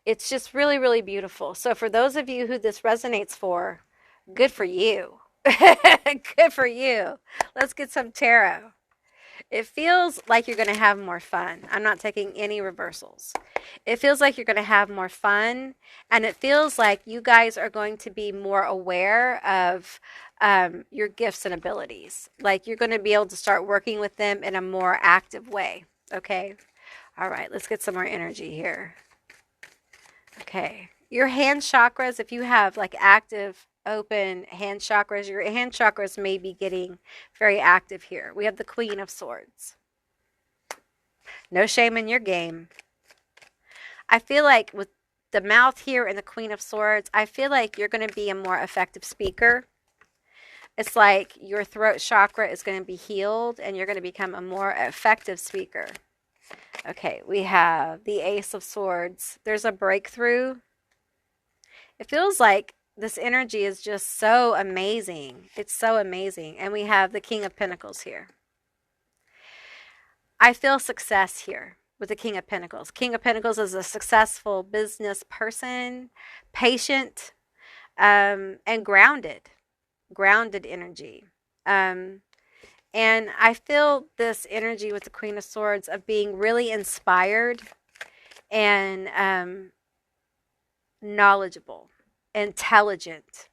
It's just really, really beautiful. So for those of you who this resonates for, good for you. Good for you. Let's get some tarot. It feels like you're going to have more fun. I'm not taking any reversals. It feels like you're going to have more fun, and it feels like you guys are going to be more aware of your gifts and abilities. Like you're going to be able to start working with them in a more active way. Okay? All right, let's get some more energy here. Okay. Your hand chakras, if you have like active open hand chakras, your hand chakras may be getting very active here. We have the Queen of Swords. No shame in your game. I feel like with the mouth here and the Queen of Swords, I feel like you're going to be a more effective speaker. It's like your throat chakra is going to be healed and you're going to become a more effective speaker. Okay, we have the Ace of Swords. There's a breakthrough. It feels like this energy is just so amazing. It's so amazing. And we have the King of Pentacles here. I feel success here. with the King of Pentacles. King of Pentacles is a successful business person, patient, and grounded energy. Um, and I feel this energy with the Queen of Swords of being really inspired and knowledgeable, intelligent,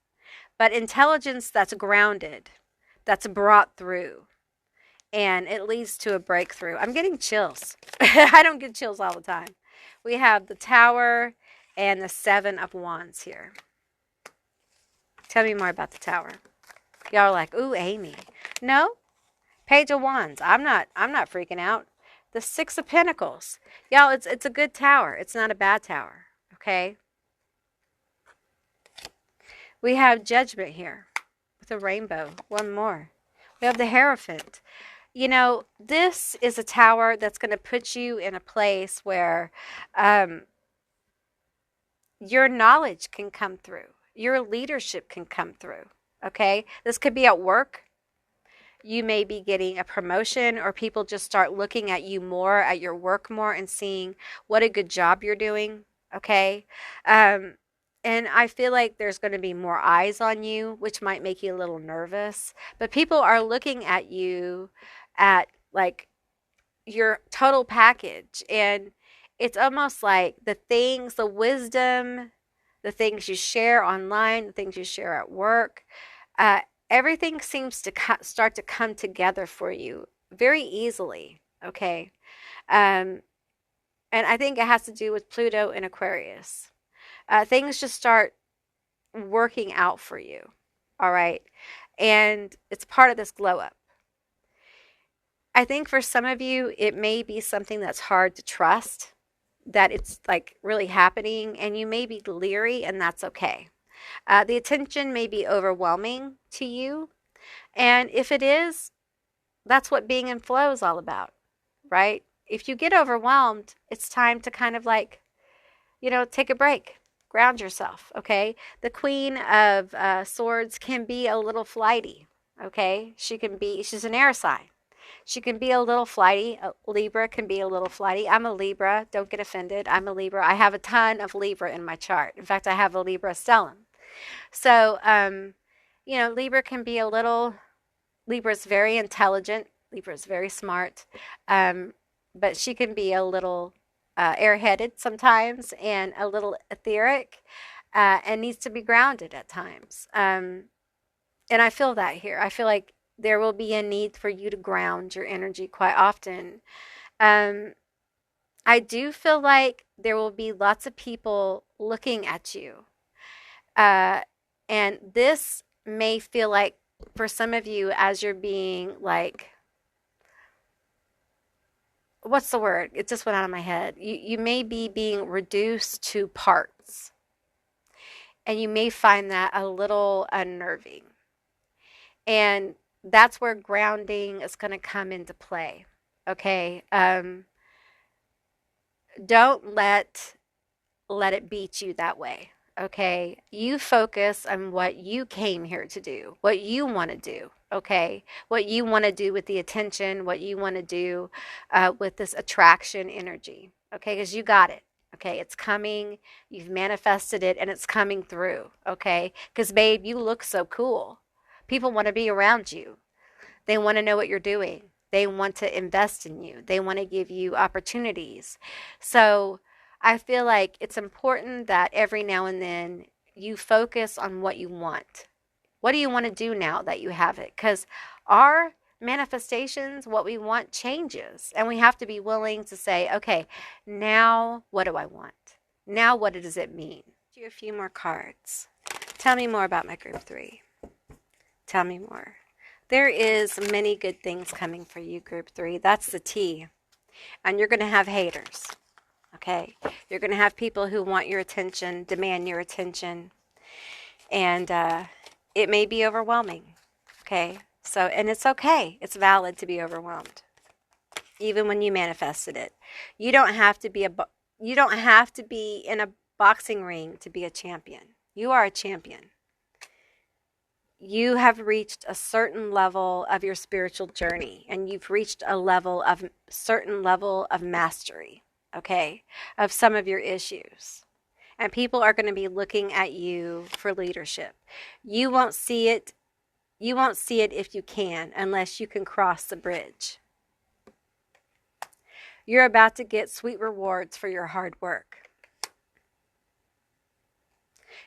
but intelligence that's grounded, that's brought through, and it leads to a breakthrough. I'm getting chills. I don't get chills all the time. We have the Tower and the Seven of Wands here. Tell me more about the Tower. Y'all are like, ooh, Amy. No, Page of Wands. I'm not freaking out. The Six of Pentacles. Y'all, it's a good tower. It's not a bad tower. Okay? We have Judgment here with a rainbow. One more. We have the Hierophant. You know, this is a tower that's going to put you in a place where your knowledge can come through. Your leadership can come through. Okay? This could be at work. You may be getting a promotion, or people just start looking at you more, at your work more, and seeing what a good job you're doing. Okay? And I feel like there's going to be more eyes on you, which might make you a little nervous. But people are looking at you at like your total package. And it's almost like the things, the wisdom, the things you share online, the things you share at work, everything seems to start to come together for you very easily. Okay. And I think it has to do with Pluto and Aquarius. Things just start working out for you. All right. And it's part of this glow up. I think for some of you, it may be something that's hard to trust, that it's like really happening, and you may be leery, and that's okay. The attention may be overwhelming to you. And if it is, that's what being in flow is all about, right? If you get overwhelmed, it's time to kind of like, take a break. Ground yourself, okay? The Queen of Swords can be a little flighty, okay? She's an air sign. She can be a little flighty. A Libra can be a little flighty. I'm a Libra. Don't get offended. I'm a Libra. I have a ton of Libra in my chart. In fact, I have a Libra stellium. So, Libra can be Libra's very intelligent. Libra's very smart. But she can be a little airheaded sometimes, and a little etheric, and needs to be grounded at times. And I feel that here. I feel like there will be a need for you to ground your energy quite often. I do feel like there will be lots of people looking at you. And this may feel like, for some of you, as you're being like, what's the word? It just went out of my head. You may be being reduced to parts. And you may find that a little unnerving. And that's where grounding is going to come into play. Okay? Don't let it beat you that way. Okay? You focus on what you came here to do, what you want to do. Okay? What you want to do with the attention, what you want to do with this attraction energy. Okay? Because you got it. Okay? It's coming. You've manifested it, and it's coming through. Okay? Because, babe, you look so cool. People want to be around you. They want to know what you're doing. They want to invest in you. They want to give you opportunities. So I feel like it's important that every now and then you focus on what you want. What do you want to do now that you have it? Because our manifestations, what we want, changes. And we have to be willing to say, okay, now what do I want? Now what does it mean? Do a few more cards. Tell me more about my group 3. Tell me more. There is many good things coming for you, group 3. That's the T. And you're going to have haters. Okay? You're going to have people who want your attention, demand your attention. And it may be overwhelming. Okay? So, and it's okay. It's valid to be overwhelmed. Even when you manifested it. You don't have to be in a boxing ring to be a champion. You are a champion. you have reached a certain level of your spiritual journey, and you've reached a level of certain level of mastery, okay, of some of your issues. And people are going to be looking at you for leadership. You won't see it. You won't see it if you can, unless you can cross the bridge. You're about to get sweet rewards for your hard work.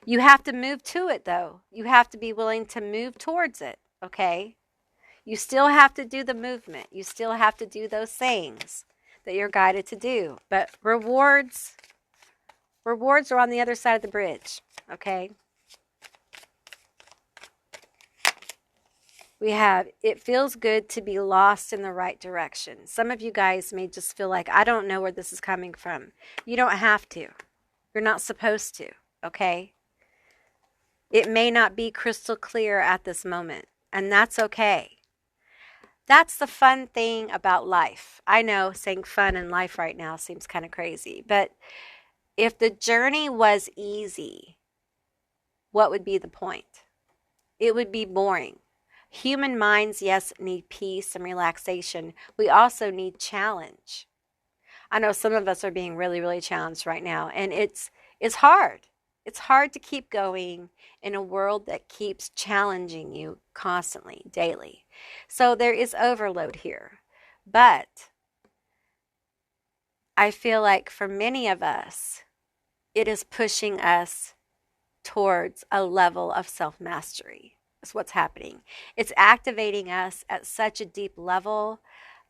You have to move to it, though. You have to be willing to move towards it, okay? You still have to do the movement. You still have to do those things that you're guided to do. But rewards are on the other side of the bridge, okay? We have, it feels good to be lost in the right direction. Some of you guys may just feel like, I don't know where this is coming from. You don't have to. You're not supposed to, okay? It may not be crystal clear at this moment, and that's okay. That's the fun thing about life. I know saying fun in life right now seems kind of crazy, but if the journey was easy, what would be the point? It would be boring. Human minds, yes, need peace and relaxation. We also need challenge. I know some of us are being really, really challenged right now, and it's hard. It's hard to keep going in a world that keeps challenging you constantly, daily. So there is overload here. But I feel like for many of us, it is pushing us towards a level of self-mastery. That's what's happening. It's activating us at such a deep level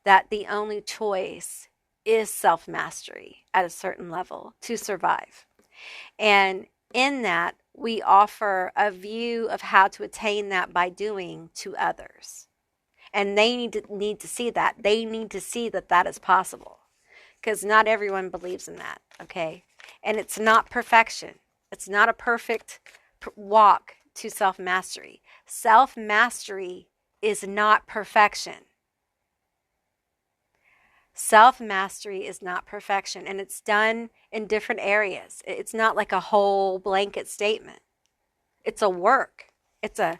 that the only choice is self-mastery at a certain level to survive. And in that, we offer a view of how to attain that by doing to others. And they need to see that. They need to see that that is possible. Because not everyone believes in that, okay? And it's not perfection. It's not a perfect walk to self-mastery. Self-mastery is not perfection. Self-mastery is not perfection, and it's done in different areas. It's not like a whole blanket statement. It's a work. It's a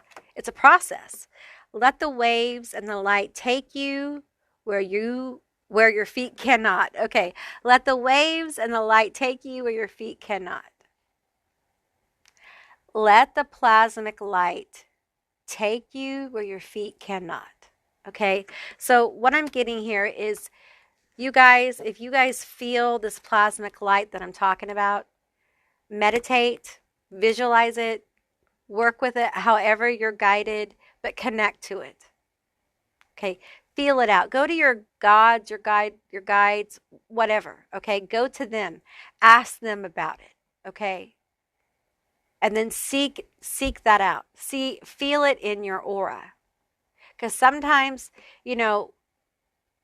process. Let the waves and the light take you where your feet cannot. Okay. Let the waves and the light take you where your feet cannot. Let the plasmic light take you where your feet cannot. Okay? So what I'm getting here is, you guys, if you guys feel this plasmic light that I'm talking about, meditate, visualize it, work with it however you're guided, but connect to it. Okay? Feel it out. Go to your gods, your guides, whatever. Okay? Go to them. Ask them about it. Okay? And then seek that out. Feel it in your aura. Because sometimes,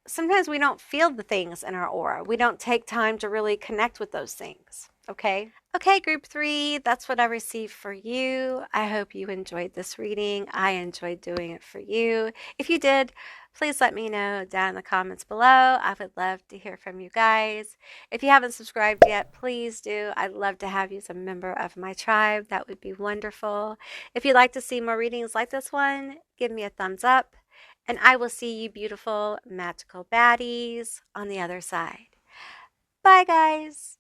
sometimes we don't feel the things in our aura. We don't take time to really connect with those things. Okay? Okay, group 3, that's what I received for you. I hope you enjoyed this reading. I enjoyed doing it for you. If you did, please let me know down in the comments below. I would love to hear from you guys. If you haven't subscribed yet, please do. I'd love to have you as a member of my tribe. That would be wonderful. If you'd like to see more readings like this one, give me a thumbs up. And I will see you beautiful, magical baddies on the other side. Bye, guys.